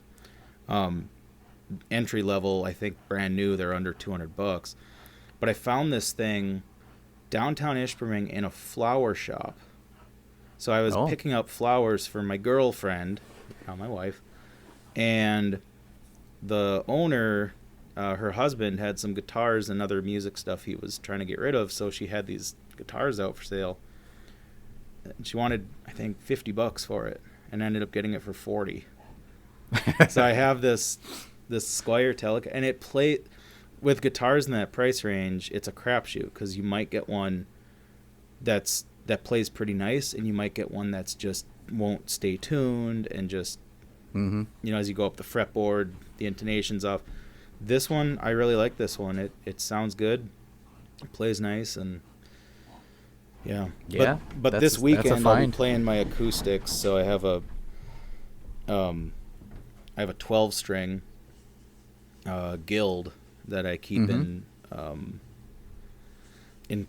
Entry level, I think brand new. They're under $200. But I found this thing downtown Ishpeming in a flower shop. So I was picking up flowers for my girlfriend, now my wife, and the owner, her husband, had some guitars and other music stuff he was trying to get rid of. So she had these guitars out for sale. And she wanted, I think, $50 for it, and ended up getting it for $40. So I have this Squier Telecaster, and it with guitars in that price range. It's a crapshoot because you might get one that plays pretty nice, and you might get one that's just won't stay tuned, and just as you go up the fretboard, the intonation's off. This one, I really like this one. It sounds good, it plays nice, and But this weekend I'll be playing my acoustics, so I have a 12-string Guild that I keep in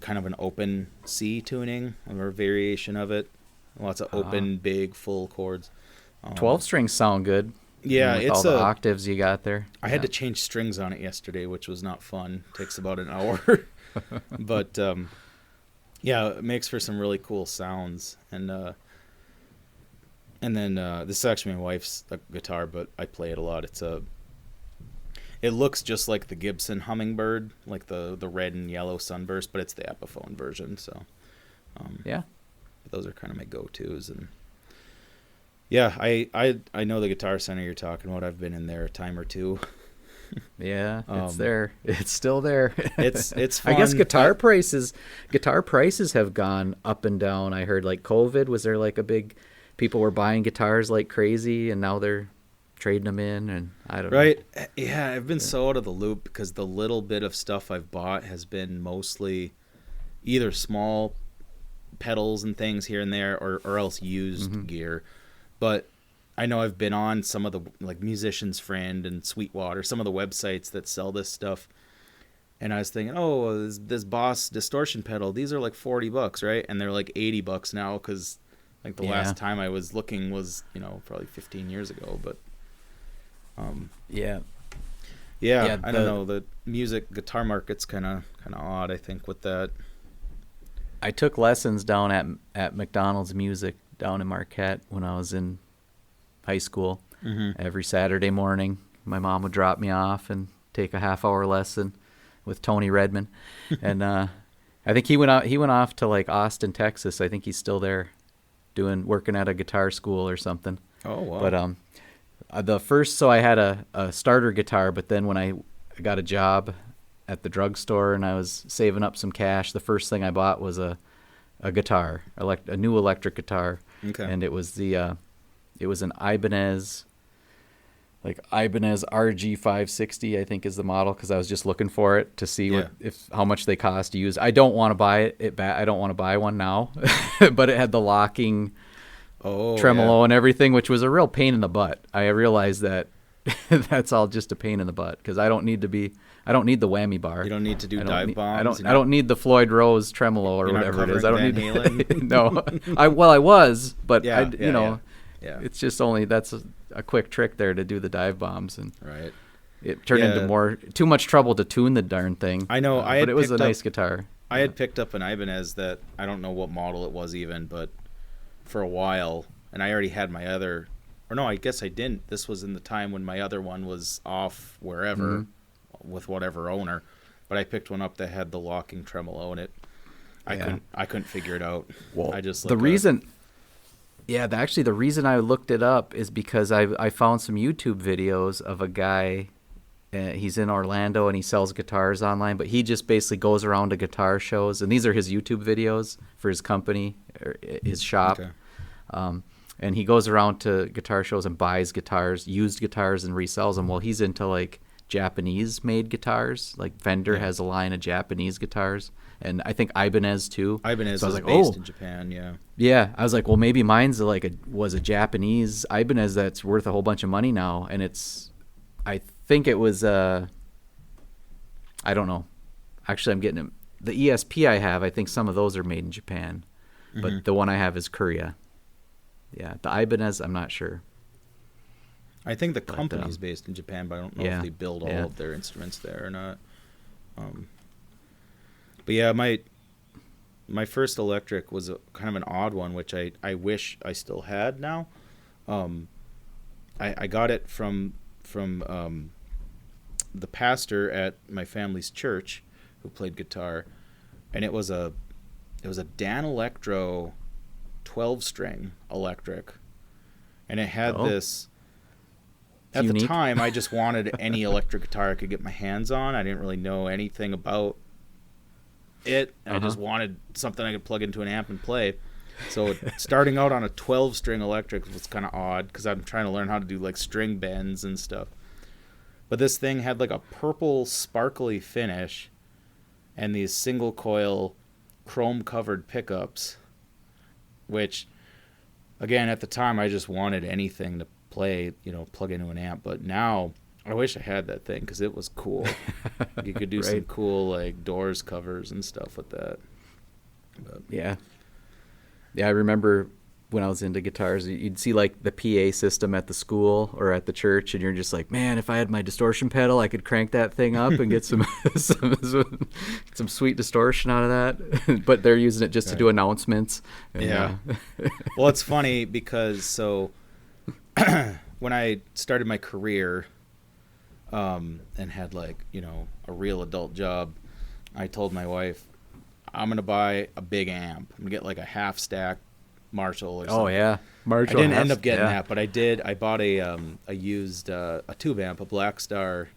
kind of an open C tuning, or a variation of it. Lots of open, big, full chords. 12 strings sound good. Yeah, with it's all the octaves you got there. I had to change strings on it yesterday, which was not fun. Takes about an hour, but it makes for some really cool sounds. And then this is actually my wife's guitar, but I play it a lot. It looks just like the Gibson Hummingbird, like the red and yellow Sunburst, but it's the Epiphone version. So those are kind of my go-tos. And I know the Guitar Center you're talking about. I've been in there a time or two. Yeah, it's there. It's still there. It's fun. I guess guitar prices have gone up and down. I heard like COVID was there like a big, people were buying guitars like crazy, and now they're trading them in, and I don't know. Right. Yeah, I've been so out of the loop because the little bit of stuff I've bought has been mostly either small pedals and things here and there, or else used gear. But I know I've been on some of the like Musician's Friend and Sweetwater, some of the websites that sell this stuff. And I was thinking, oh, this Boss distortion pedal, these are like $40, right? And they're like $80 now because like the last time I was looking was, probably 15 years ago. But Yeah, I don't know. The music guitar market's kind of odd, I think, with that. I took lessons down at McDonald's Music down in Marquette when I was in high school. Every Saturday morning, my mom would drop me off and take a half-hour lesson with Tony Redman. And I think he went off to like Austin, Texas. I think he's still there working at a guitar school or something. Oh, wow. But so I had a starter guitar, but then when I got a job at the drugstore and I was saving up some cash, the first thing I bought was a guitar, a new electric guitar. Okay. And it was it was an Ibanez RG560, I think is the model, because I was just looking for it to see how much they cost to use. I don't want to buy I don't want to buy one now, but it had the locking tremolo and everything, which was a real pain in the butt. I realized that that's all just a pain in the butt because I don't need the whammy bar. You don't need to do dive bombs. I don't need the Floyd Rose tremolo or whatever it is. I don't need Halen. No. I was, but Yeah. It's just only that's a quick trick there to do the dive bombs, and right. It turned into too much trouble to tune the darn thing. I know. But it was a nice guitar. I had picked up an Ibanez that I don't know what model it was even, but for a while, and I already had my other. Or no, I guess I didn't. This was in the time when my other one was off wherever with whatever owner, but I picked one up that had the locking tremolo in it. I couldn't figure it out. Well, I just the reason I looked it up is because I found some YouTube videos of a guy. He's in Orlando and he sells guitars online, but he just basically goes around to guitar shows, and these are his YouTube videos for his company, or his shop. Okay. And he goes around to guitar shows and buys guitars, used guitars, and resells them. Well, he's into like Japanese-made guitars. Like Fender has a line of Japanese guitars, and I think Ibanez too. Ibanez so is based in Japan, yeah. Yeah, I was like, well, maybe mine's was a Japanese Ibanez that's worth a whole bunch of money now, and I think it was I don't know. Actually, I'm getting the ESP I have. I think some of those are made in Japan, but the one I have is Korea. Yeah, the Ibanez, I'm not sure. I think the company's based in Japan, but I don't know if they build all of their instruments there or not. But yeah, my first electric was kind of an odd one, which I wish I still had now. I got it from the pastor at my family's church who played guitar, and it was a Dan Electro 12-string electric, and it had this. At the time, I just wanted any electric guitar I could get my hands on. I didn't really know anything about it. I just wanted something I could plug into an amp and play. So starting out on a 12-string electric was kind of odd because I'm trying to learn how to do like string bends and stuff. But this thing had like a purple sparkly finish and these single coil chrome covered pickups, which again at the time I just wanted anything to play, plug into an amp. But now I wish I had that thing because it was cool. You could do some cool like Doors covers and stuff with that. But. Yeah, I remember when I was into guitars, you'd see like the PA system at the school or at the church, and you're just like, man, if I had my distortion pedal, I could crank that thing up and get some some sweet distortion out of that. But they're using it just to do announcements. And, well, it's funny because when I started my career and had like, a real adult job, I told my wife, I'm going to buy a big amp. I'm going to get like a half stack Marshall or something. Oh, yeah. Marshall. I didn't end up getting that, but I did. I bought a used a tube amp, a Black Star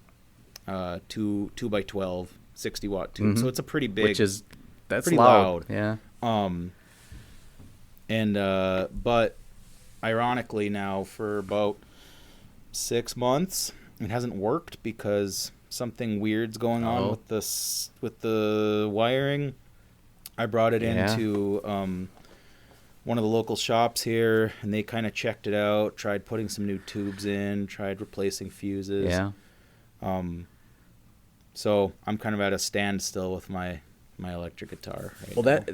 2x12 60-watt tube. So it's a pretty big. That's pretty loud. Yeah. But ironically now for about 6 months it hasn't worked because something weird's going on with the wiring. I brought it into one of the local shops here, and they kind of checked it out, tried putting some new tubes in, tried replacing fuses. Yeah. So I'm kind of at a standstill with my electric guitar right Well, now,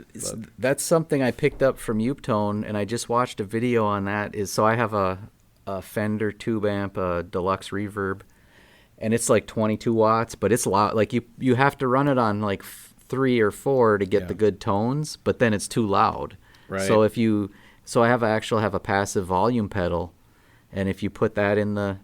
that's something I picked up from Uptone, and I just watched a video on that. So I have a Fender tube amp, a deluxe reverb, and it's like 22 watts, but it's loud. Like you have to run it on like 3 or 4 to get the good tones, but then it's too loud. Right. So I have a passive volume pedal, and if you put that in the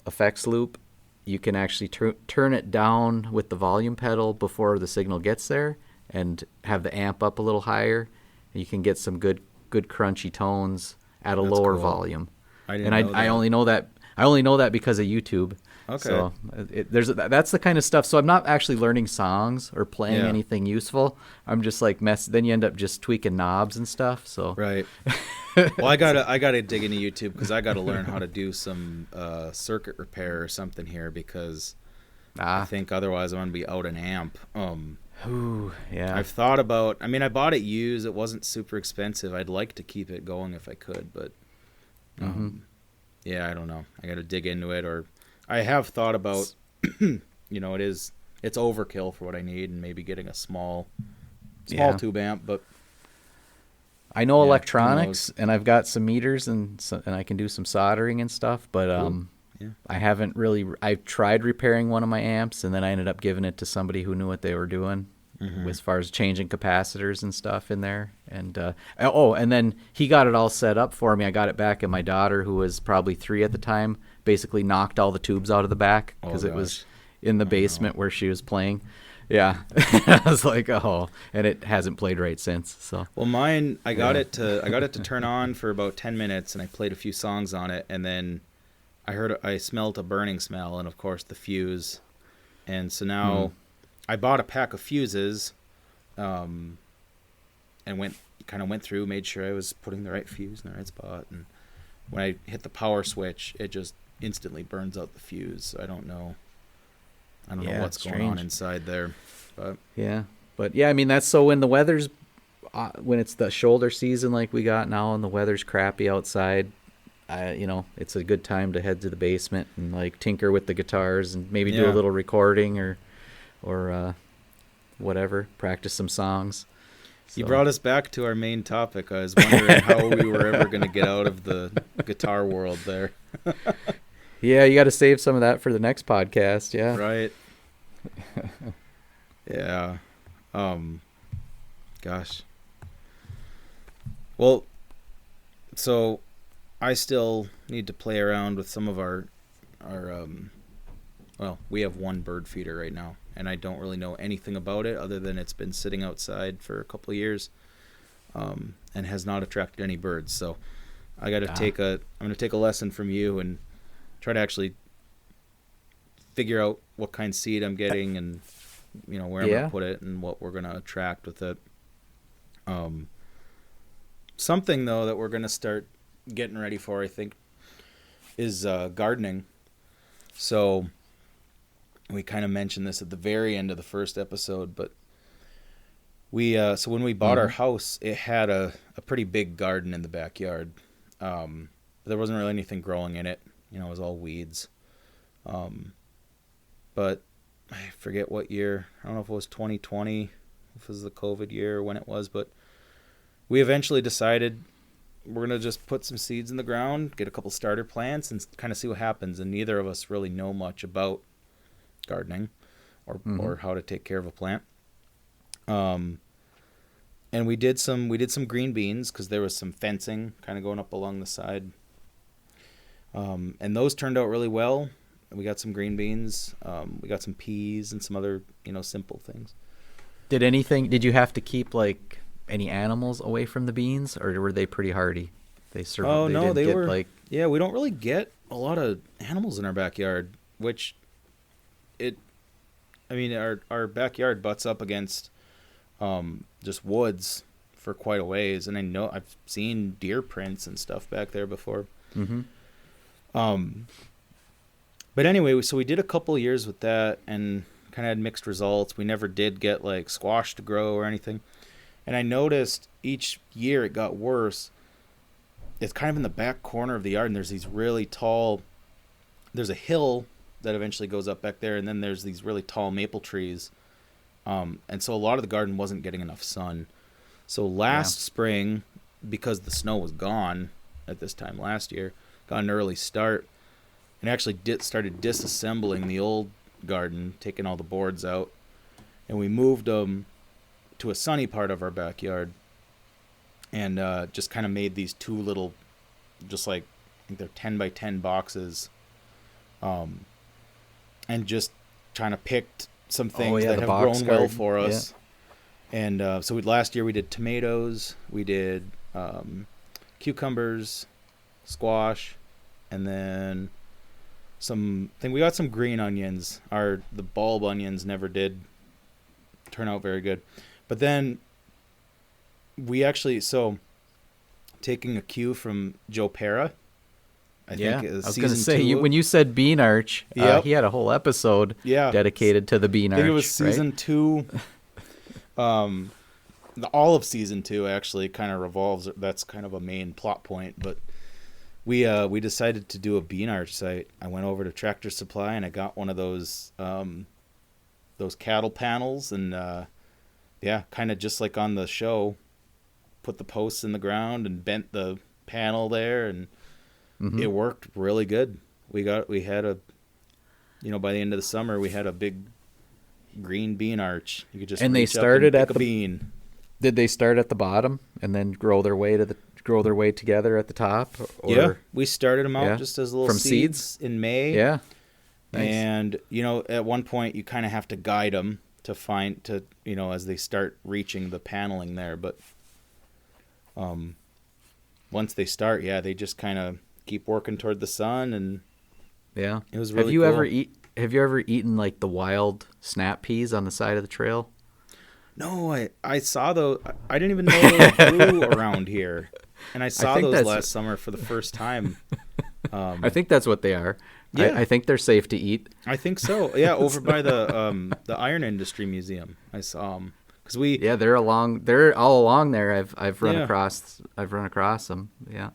effects loop, you can actually turn it down with the volume pedal before the signal gets there, and have the amp up a little higher. And you can get some good crunchy tones at a lower volume. I didn't know that. I only know that. I only know that because of YouTube. Okay. So that's the kind of stuff. So I'm not actually learning songs or playing anything useful. I'm just like then you end up just tweaking knobs and stuff. So right. Well, I gotta dig into YouTube because I gotta learn how to do some circuit repair or something here, because I think otherwise I'm gonna be out an amp. Ooh, yeah. I've thought about. I mean, I bought it used. It wasn't super expensive. I'd like to keep it going if I could, but yeah, I don't know. I got to dig into it, or I have thought about. It's overkill for what I need, and maybe getting a small tube amp. But I know electronics, and I've got some meters, and I can do some soldering and stuff. But I haven't really. I've tried repairing one of my amps, and then I ended up giving it to somebody who knew what they were doing, as far as changing capacitors and stuff in there. And and then he got it all set up for me. I got it back, and my daughter, who was probably 3 at the time, basically knocked all the tubes out of the back because it was in the basement where she was playing. Yeah, I was like, and it hasn't played right since. So mine, I got it to turn on for about 10 minutes, and I played a few songs on it, and then I smelled a burning smell, and of course the fuse, and so now I bought a pack of fuses, and went through, made sure I was putting the right fuse in the right spot, and when I hit the power switch, it just instantly burns out the fuse. So I don't know what's going on inside there, but I mean, that's so when the weather's when it's the shoulder season like we got now, and the weather's crappy outside. It's a good time to head to the basement and like tinker with the guitars and maybe do a little recording or whatever, practice some songs. So. You brought us back to our main topic. I was wondering how we were ever going to get out of the guitar world there. Yeah, you got to save some of that for the next podcast. Yeah. Right. Yeah. Gosh. Well, so I still need to play around with some of our we have one bird feeder right now, and I don't really know anything about it other than it's been sitting outside for a couple of years, and has not attracted any birds. So I got to I'm going to take a lesson from you and try to actually figure out what kind of seed I'm getting, and where I'm going to put it, and what we're going to attract with it. Something though that we're going to start getting ready for, I think, is gardening. So we kind of mentioned this at the very end of the first episode, but so when we bought our house, it had a pretty big garden in the backyard. There wasn't really anything growing in it. It was all weeds. But I forget what year. I don't know if it was 2020, if it was the COVID year or when it was, but we eventually decided we're going to just put some seeds in the ground, get a couple starter plants, and kind of see what happens. And neither of us really know much about gardening or how to take care of a plant. And we did some green beans because there was some fencing kind of going up along the side. And those turned out really well. We got some green beans. We got some peas and some other, simple things. Did you have to keep like any animals away from the beans, or were they pretty hardy? They were. Yeah, we don't really get a lot of animals in our backyard, which our backyard butts up against just woods for quite a ways, and I know I've seen deer prints and stuff back there before. But anyway, so we did a couple years with that and kind of had mixed results. We never did get like squash to grow or anything. And I noticed each year it got worse. It's kind of in the back corner of the yard, and there's these really tall, there's a hill that eventually goes up back there, and then there's these really tall maple trees. And so a lot of the garden wasn't getting enough sun. So last spring, because the snow was gone at this time last year, got an early start, and actually started disassembling the old garden, taking all the boards out, and we moved them to a sunny part of our backyard, and just kind of made these two little, just like, I think they're 10 by 10 boxes, and just trying to pick some things that have grown well for us. Yeah. And so last year we did tomatoes, we did cucumbers, squash, and then we got some green onions. The bulb onions never did turn out very good. But then we actually, taking a cue from Joe Pera, I think I was going to say, when you said bean arch, he had a whole episode dedicated to the bean arch. I think it was season 2. All of season 2 actually kind of revolves. That's kind of a main plot point. But we decided to do a bean arch site. I went over to Tractor Supply and I got one of those cattle panels, and kind of just like on the show, put the posts in the ground and bent the panel there, and it worked really good. We had a, by the end of the summer, we had a big green bean arch. You could just they started at the bean. Did they start at the bottom and then grow their way together at the top? Or? Yeah, we started them out just as little seeds in May. Yeah, nice. And at one point you kind of have to guide them as they start reaching the paneling there. But once they start, they just kind of keep working toward the sun, and it was really cool. Have you ever eaten like the wild snap peas on the side of the trail? No, I saw those. I didn't even know they grew around here, and I saw those last summer for the first time. I think that's what they are. Yeah. I think they're safe to eat. I think so. Yeah, over by the Iron Industry Museum, I saw them. They're all along there. I've run across them. Yeah.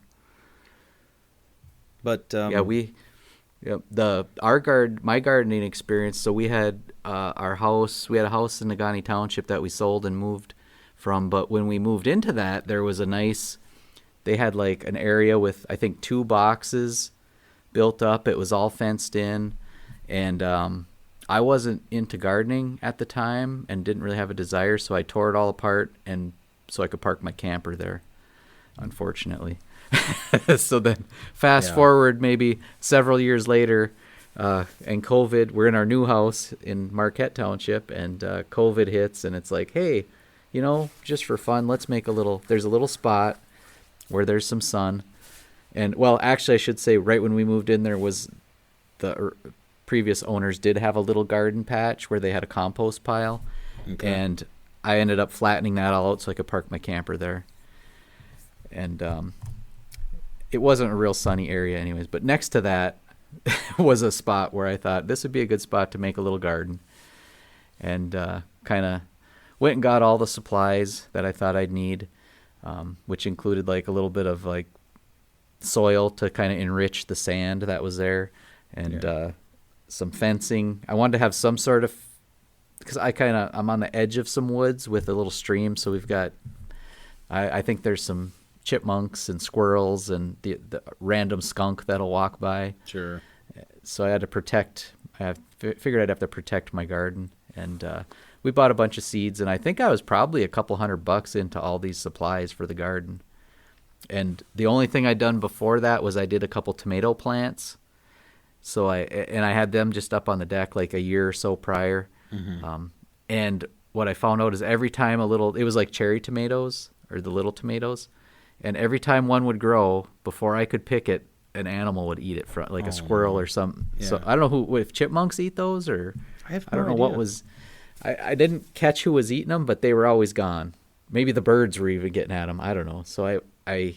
But my gardening experience. So we had our house. We had a house in Negaunee Township that we sold and moved from. But when we moved into that, there was they had like an area with, I think, 2 boxes built up. It was all fenced in, and I wasn't into gardening at the time and didn't really have a desire, so I tore it all apart and so I could park my camper there, unfortunately. So then fast forward maybe several years later, and COVID, we're in our new house in Marquette Township, and COVID hits, and it's like, hey, just for fun, let's make there's a little spot where there's some sun. And, well, actually, I should say right when we moved in, there was the previous owners did have a little garden patch where they had a compost pile. Okay. And I ended up flattening that all out so I could park my camper there. And it wasn't a real sunny area anyways. But next to that was a spot where I thought this would be a good spot to make a little garden. And kind of went and got all the supplies that I thought I'd need, which included like a little bit of like soil to kind of enrich the sand that was there, and some fencing. I wanted to have some sort of, because I'm on the edge of some woods with a little stream, so we've got, I think there's some chipmunks and squirrels and the random skunk that'll walk by. Sure. So I figured I'd have to protect my garden, and we bought a bunch of seeds, and I think I was probably a couple $100 into all these supplies for the garden. And the only thing I'd done before that was I did a couple tomato plants. So I had them just up on the deck like a year or so prior. Mm-hmm. And what I found out is every time it was like cherry tomatoes or the little tomatoes. And every time one would grow, before I could pick it, an animal would eat it, like a squirrel or something. Yeah. So I don't know if chipmunks eat those, or I don't know what was. I didn't catch who was eating them, but they were always gone. Maybe the birds were even getting at them. I don't know. So I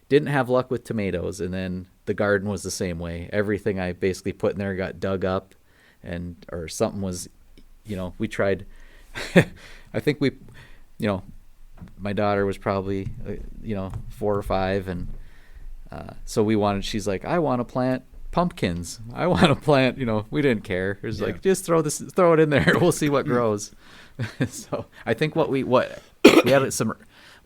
didn't have luck with tomatoes, and then the garden was the same way. Everything I basically put in there got dug up, or something was, we tried. I think we my daughter was probably 4 or 5, and so she's like, I want to plant pumpkins. I want to plant, we didn't care. It was like, just throw it in there. We'll see what grows. So I think we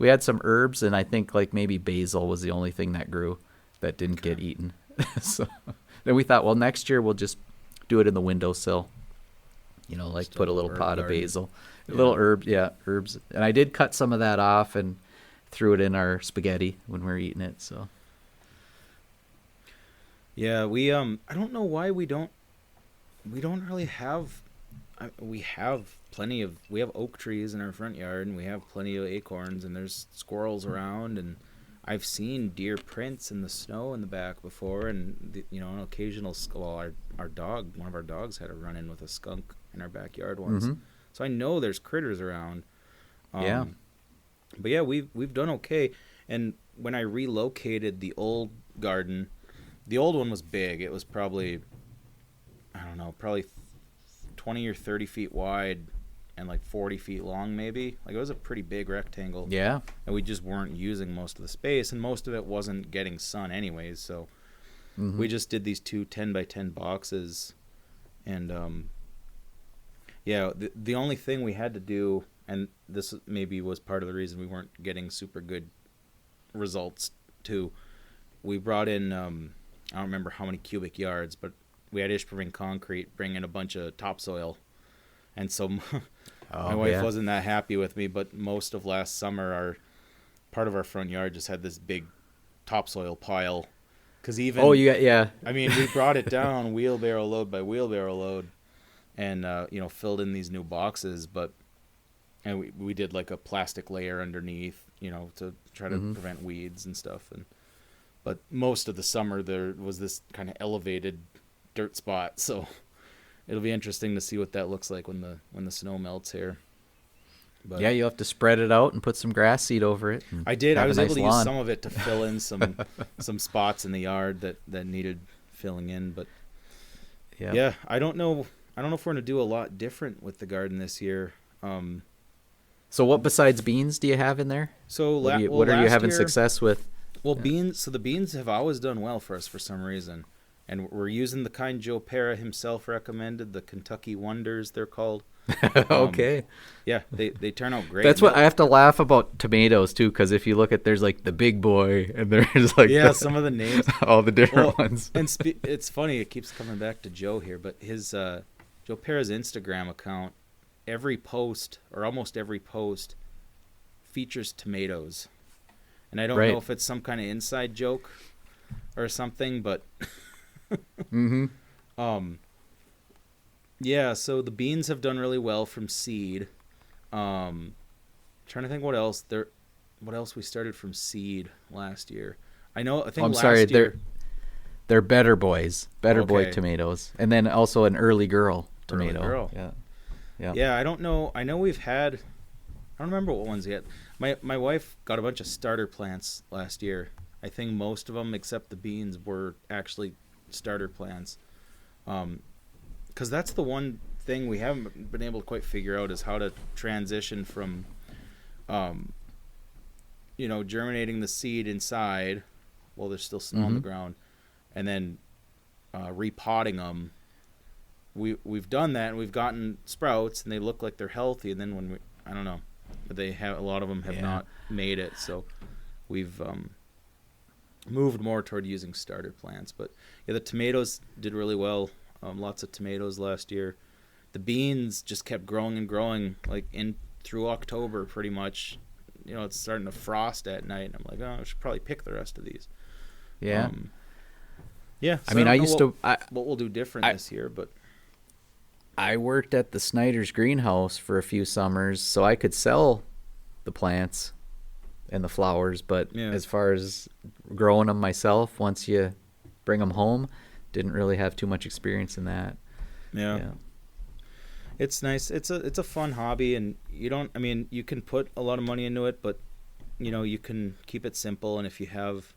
had some herbs, and I think like maybe basil was the only thing that grew that didn't get eaten. So then we thought, well, next year we'll just do it in the windowsill. Like Just put a little herb pot garden. of basil, a little herbs. And I did cut some of that off and threw it in our spaghetti when we were eating it. So Yeah, we I don't know why we don't really have. We have we have oak trees in our front yard, and we have plenty of acorns, and there's squirrels around, and I've seen deer prints in the snow in the back before, and an occasional one of our dogs had a run-in with a skunk in our backyard once. Mm-hmm. So I know there's critters around. Yeah. But yeah, we've done okay. And when I relocated the old garden, the old one was big. It was probably 20 or 30 feet wide and like 40 feet long, maybe. Like, it was a pretty big rectangle. Yeah. And we just weren't using most of the space, and most of it wasn't getting sun anyways. So we just did these 2 10-by-10 boxes. And the only thing we had to do, and this maybe was part of the reason we weren't getting super good results too, we brought in I don't remember how many cubic yards, but we had Ishpeming concrete bring in a bunch of topsoil. And so my wife wasn't that happy with me, but most of last summer part of our front yard just had this big topsoil pile. Cause even I mean, we brought it down wheelbarrow load by wheelbarrow load, and filled in these new boxes, and we did like a plastic layer underneath, to try to prevent weeds and stuff. But most of the summer there was this kind of elevated dirt spot, so it'll be interesting to see what that looks like when the snow melts here. But yeah, you'll have to spread it out and put some grass seed over it. I did. I was able to lawn. use some of it to fill in some spots in the yard that needed filling in. But yeah, I don't know if we're gonna do a lot different with the garden this year. So what besides beans do you have in there? So what are you having year, success with? Well, beans. So the beans have always done well for us for some reason, and we're using the kind Joe Pera himself recommended, the Kentucky Wonders, they're called. Okay. Yeah, they turn out great. That's what I have to laugh about tomatoes too, because if you look at, there's like the big boy, and there's like some of the names, all the different ones. And it's funny, it keeps coming back to Joe here, but his Joe Pera's Instagram account, every post or almost every post features tomatoes, and I don't know if it's some kind of inside joke or something, but yeah, so the beans have done really well from seed. Trying to think what else we started from seed last year. They're Better Boys, Better Boy Okay. tomatoes, and then also an Early Girl tomato. Early Girl. Yeah. Yeah, I don't know. I know we've had. I don't remember what ones yet. My wife got a bunch of starter plants last year. I think most of them, except the beans, were actually starter plants. Because that's the one thing we haven't been able to quite figure out, is how to transition from, germinating the seed inside while there's still snow on the ground, and then repotting them. We've done that, and we've gotten sprouts, and they look like they're healthy. And then I don't know, but a lot of them have not made it. So we've moved more toward using starter plants. But yeah, the tomatoes did really well. Lots of tomatoes last year. The beans just kept growing and growing, like through October, pretty much. It's starting to frost at night, and I'm like, I should probably pick the rest of these. Yeah. Yeah. So I mean, what we'll do different this year, but I worked at the Snyder's greenhouse for a few summers, so I could sell the plants and the flowers, but as far as growing them myself, once you bring them home, didn't really have too much experience in that. Yeah. It's nice. It's a fun hobby, and you can put a lot of money into it, but you can keep it simple. And if you have,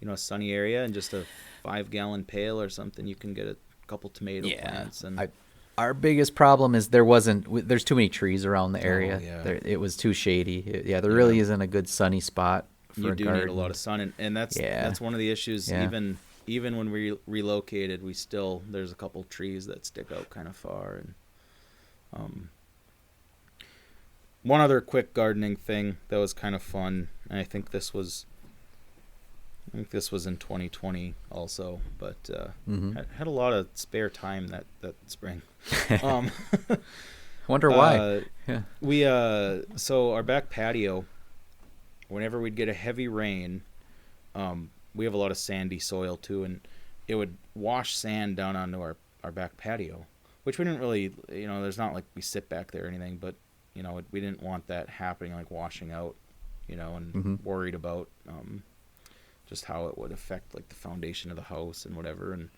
a sunny area and just a 5-gallon pail or something, you can get a couple tomato plants. And Our biggest problem is there's too many trees around the area. yeah. It was too shady. There really isn't a good sunny spot for You a do garden. need a lot of sun, and that's one of the issues. Yeah. Even when we relocated, there's a couple trees that stick out kind of far. And one other quick gardening thing that was kind of fun, and I think this was in 2020 also, but had a lot of spare time that spring. Wonder why. Yeah. We so our back patio, whenever we'd get a heavy rain, we have a lot of sandy soil too, and it would wash sand down onto our back patio, which we didn't really, there's not like we sit back there or anything, but we didn't want that happening, like washing out, and worried about just how it would affect like the foundation of the house and whatever. And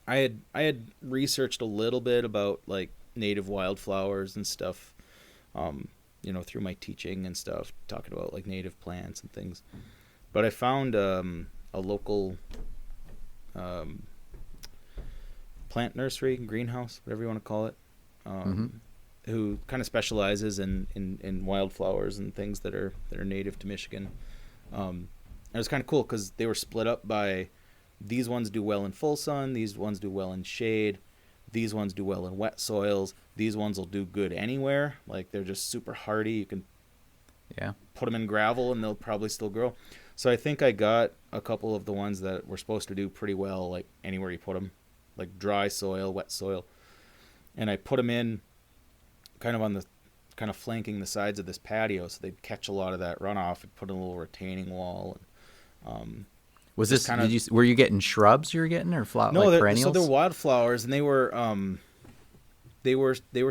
I had researched a little bit about like native wildflowers and stuff, through my teaching and stuff, talking about like native plants and things. But I found a local plant nursery, greenhouse, whatever you want to call it, who kind of specializes in wildflowers and things that are native to Michigan. It was kind of cool because they were split up by, these ones do well in full sun, these ones do well in shade, these ones do well in wet soils, these ones will do good anywhere. Like they're just super hardy. You can put them in gravel and they'll probably still grow. So I think I got a couple of the ones that were supposed to do pretty well, like anywhere you put them, like dry soil, wet soil. And I put them in kind of flanking the sides of this patio, so they'd catch a lot of that runoff. And put in a little retaining wall. And, was this were you getting shrubs you were getting, or like perennials? So they're wildflowers, and they were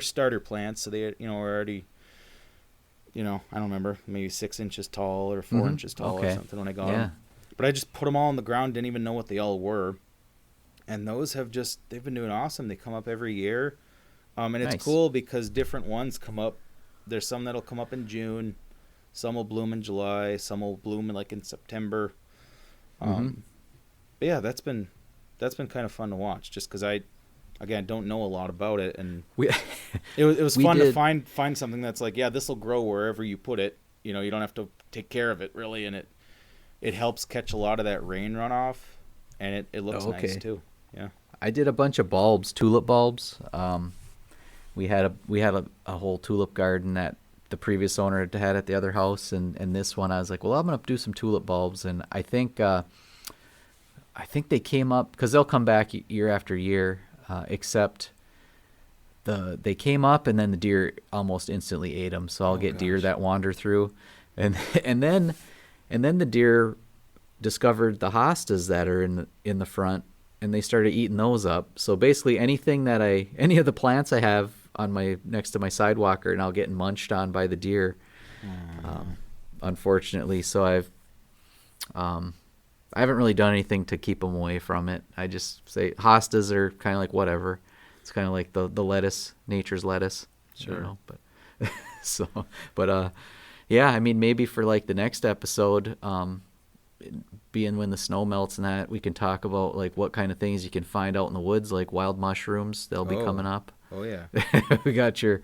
starter plants. So they were already, I don't remember, maybe 6 inches tall or 4 inches tall or something when I got them. But I just put them all on the ground, didn't even know what they all were. And those they've been doing awesome. They come up every year. And it's cool because different ones come up. There's some that'll come up in June, some will bloom in July, some will bloom in September. But yeah, that's been kind of fun to watch, just because I don't know a lot about it, and it was fun to find something that's like, this will grow wherever you put it. You don't have to take care of it really, and it helps catch a lot of that rain runoff, and it looks nice too. Yeah, I did a bunch of bulbs, tulip bulbs. We had a whole tulip garden that the previous owner had at the other house, and this one I was like, well, I'm gonna do some tulip bulbs, and I think they came up because they'll come back year after year, except they came up and then the deer almost instantly ate them. So I'll get deer that wander through, and then the deer discovered the hostas that are in the front, and they started eating those up. So basically any of the plants I have on next to my sidewalk are now getting munched on by the deer, unfortunately. So I haven't really done anything to keep them away from it. I just say hostas are kind of like whatever. It's kind of like the lettuce, nature's lettuce. Sure. Yeah, I mean, maybe for like the next episode, being when the snow melts and that, we can talk about like what kind of things you can find out in the woods, like wild mushrooms. They'll be coming up. Oh yeah. We got your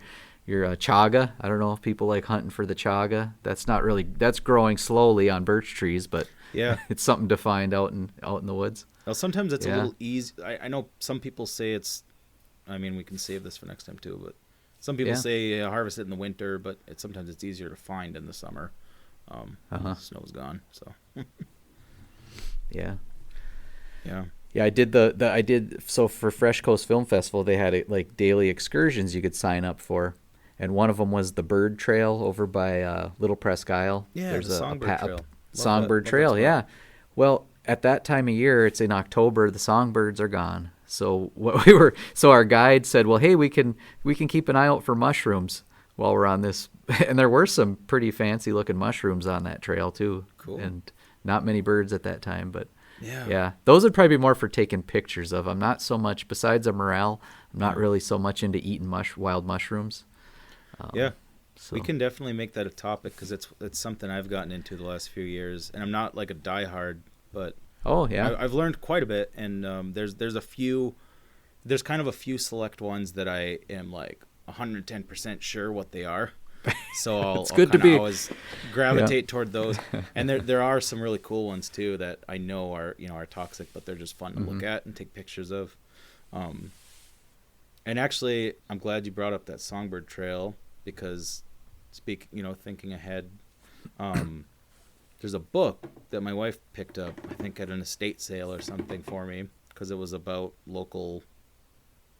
chaga. I don't know if people like hunting for the chaga. That's growing slowly on birch trees, but yeah, it's something to find out in the woods. Well, sometimes it's a little easy. I know some people say we can save this for next time too, but some people say harvest it in the winter, but sometimes it's easier to find in the summer. When the snow's gone. So yeah. I did so for Fresh Coast Film Festival, they had like daily excursions you could sign up for, and one of them was the bird trail over by Little Presque Isle. Yeah, there's a songbird trail. Songbird trail, yeah. Well, at that time of year, it's in October, the songbirds are gone. So our guide said, well, hey, we can keep an eye out for mushrooms while we're on this. And there were some pretty fancy looking mushrooms on that trail too. Cool. And not many birds at that time, but yeah, those would probably be more for taking pictures of. I'm not so much, besides a morel, I'm not really so much into eating wild mushrooms. We can definitely make that a topic, because it's something I've gotten into the last few years, and I'm not like a diehard, but I've learned quite a bit, and there's a few there's kind of a few select ones that I am like 110% sure what they are. So I'll always gravitate toward those. And there are some really cool ones too that I know are toxic, but they're just fun to look at and take pictures of. And actually, I'm glad you brought up that songbird trail because thinking ahead, there's a book that my wife picked up, I think at an estate sale or something for me, because it was about local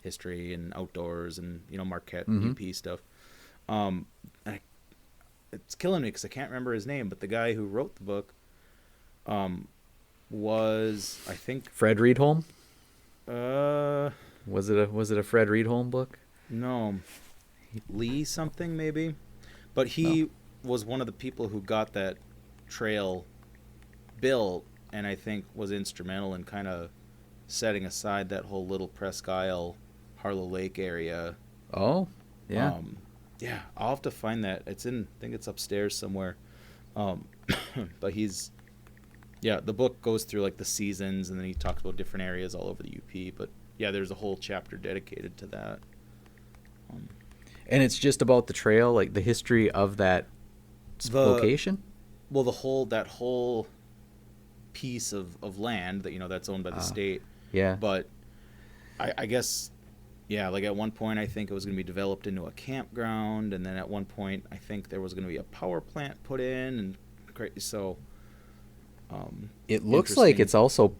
history and outdoors and, Marquette UP stuff. It's killing me because I can't remember his name, but the guy who wrote the book was, I think, Fred Reedholm. Was it a Fred Reedholm book? No, Lee something maybe, but he was one of the people who got that trail built, and I think was instrumental in kind of setting aside that whole Little Presque Isle, Harlow Lake area. Oh, yeah. Yeah, I'll have to find that. I think it's upstairs somewhere. But the book goes through like the seasons, and then he talks about different areas all over the UP. But yeah, there's a whole chapter dedicated to that. And it's just about the trail, like the history of that location? Well, that whole piece of land that, that's owned by the state. Yeah. But I guess, yeah, like at one point I think it was going to be developed into a campground, and then at one point I think there was going to be a power plant put in, and so it looks like it's also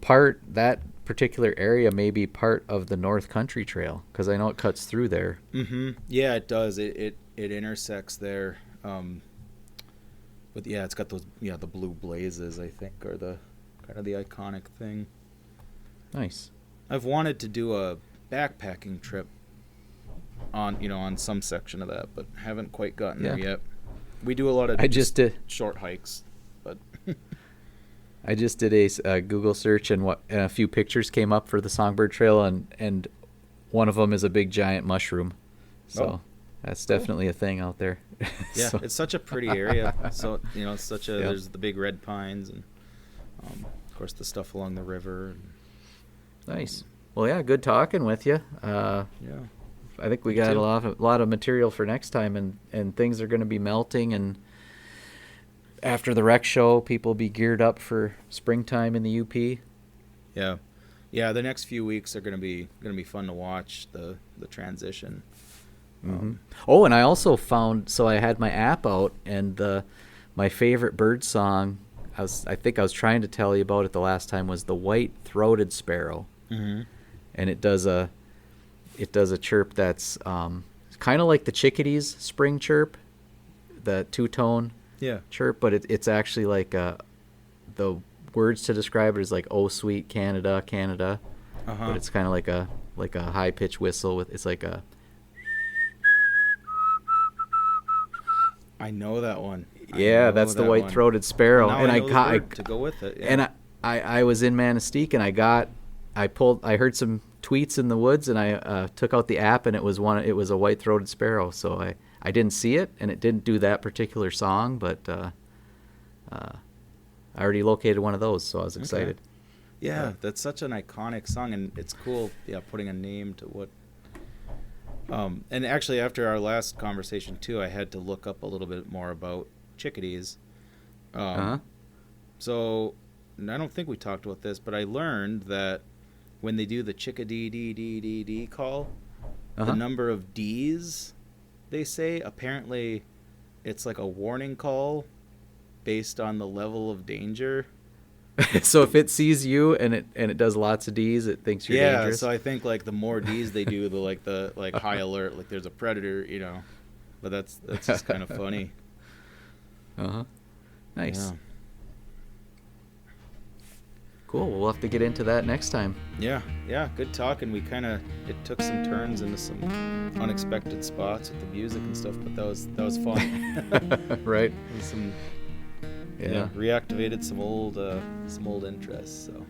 that particular area may be part of the North Country Trail, because I know it cuts through there. Yeah, it does. It intersects there. But yeah, it's got those the blue blazes, I think, are the kind of the iconic thing. Nice. I've wanted to do a backpacking trip on some section of that, but haven't quite gotten there yet. We do a lot of short hikes, but I just did a Google search, and a few pictures came up for the Songbird Trail, and one of them is a big giant mushroom. So that's definitely a thing out there. Yeah, it's such a pretty area. So it's such a there's the big red pines, and of course the stuff along the river. Nice. Well, yeah, good talking with you. I think we got a lot of material for next time, and things are going to be melting, and after the rec show, people will be geared up for springtime in the UP. Yeah. The next few weeks are going to be fun to watch the transition. And I also found, so I had my app out, and my favorite bird song, I think I was trying to tell you about it the last time, was the white-throated sparrow. And it does a chirp that's kind of like the chickadee's spring chirp, the two-tone chirp, but it's actually like the words to describe it is like "Oh sweet Canada, Canada," but it's kind of like a high-pitched whistle it's like a. I know that one. Yeah, that's the white-throated sparrow, and I got to go with it. Yeah. And I was in Manistee, and I heard some tweets in the woods, and I took out the app, and it was a white-throated sparrow. So I didn't see it, and it didn't do that particular song, but I already located one of those, so I was excited. Yeah, that's such an iconic song, and it's cool. Yeah, putting a name to what. And actually, after our last conversation too, I had to look up a little bit more about chickadees. So I don't think we talked about this, but I learned that when they do the chickadee call, the number of D's they say, apparently it's like a warning call based on the level of danger. So if it sees you and it does lots of D's, it thinks you're dangerous. So I think like the more D's they do, the high alert, like there's a predator, But that's just kind of funny. Nice. Yeah. Cool. We'll have to get into that next time. Yeah. Good talk, and it took some turns into some unexpected spots with the music and stuff, but that was fun. Right. Reactivated some old interests. So.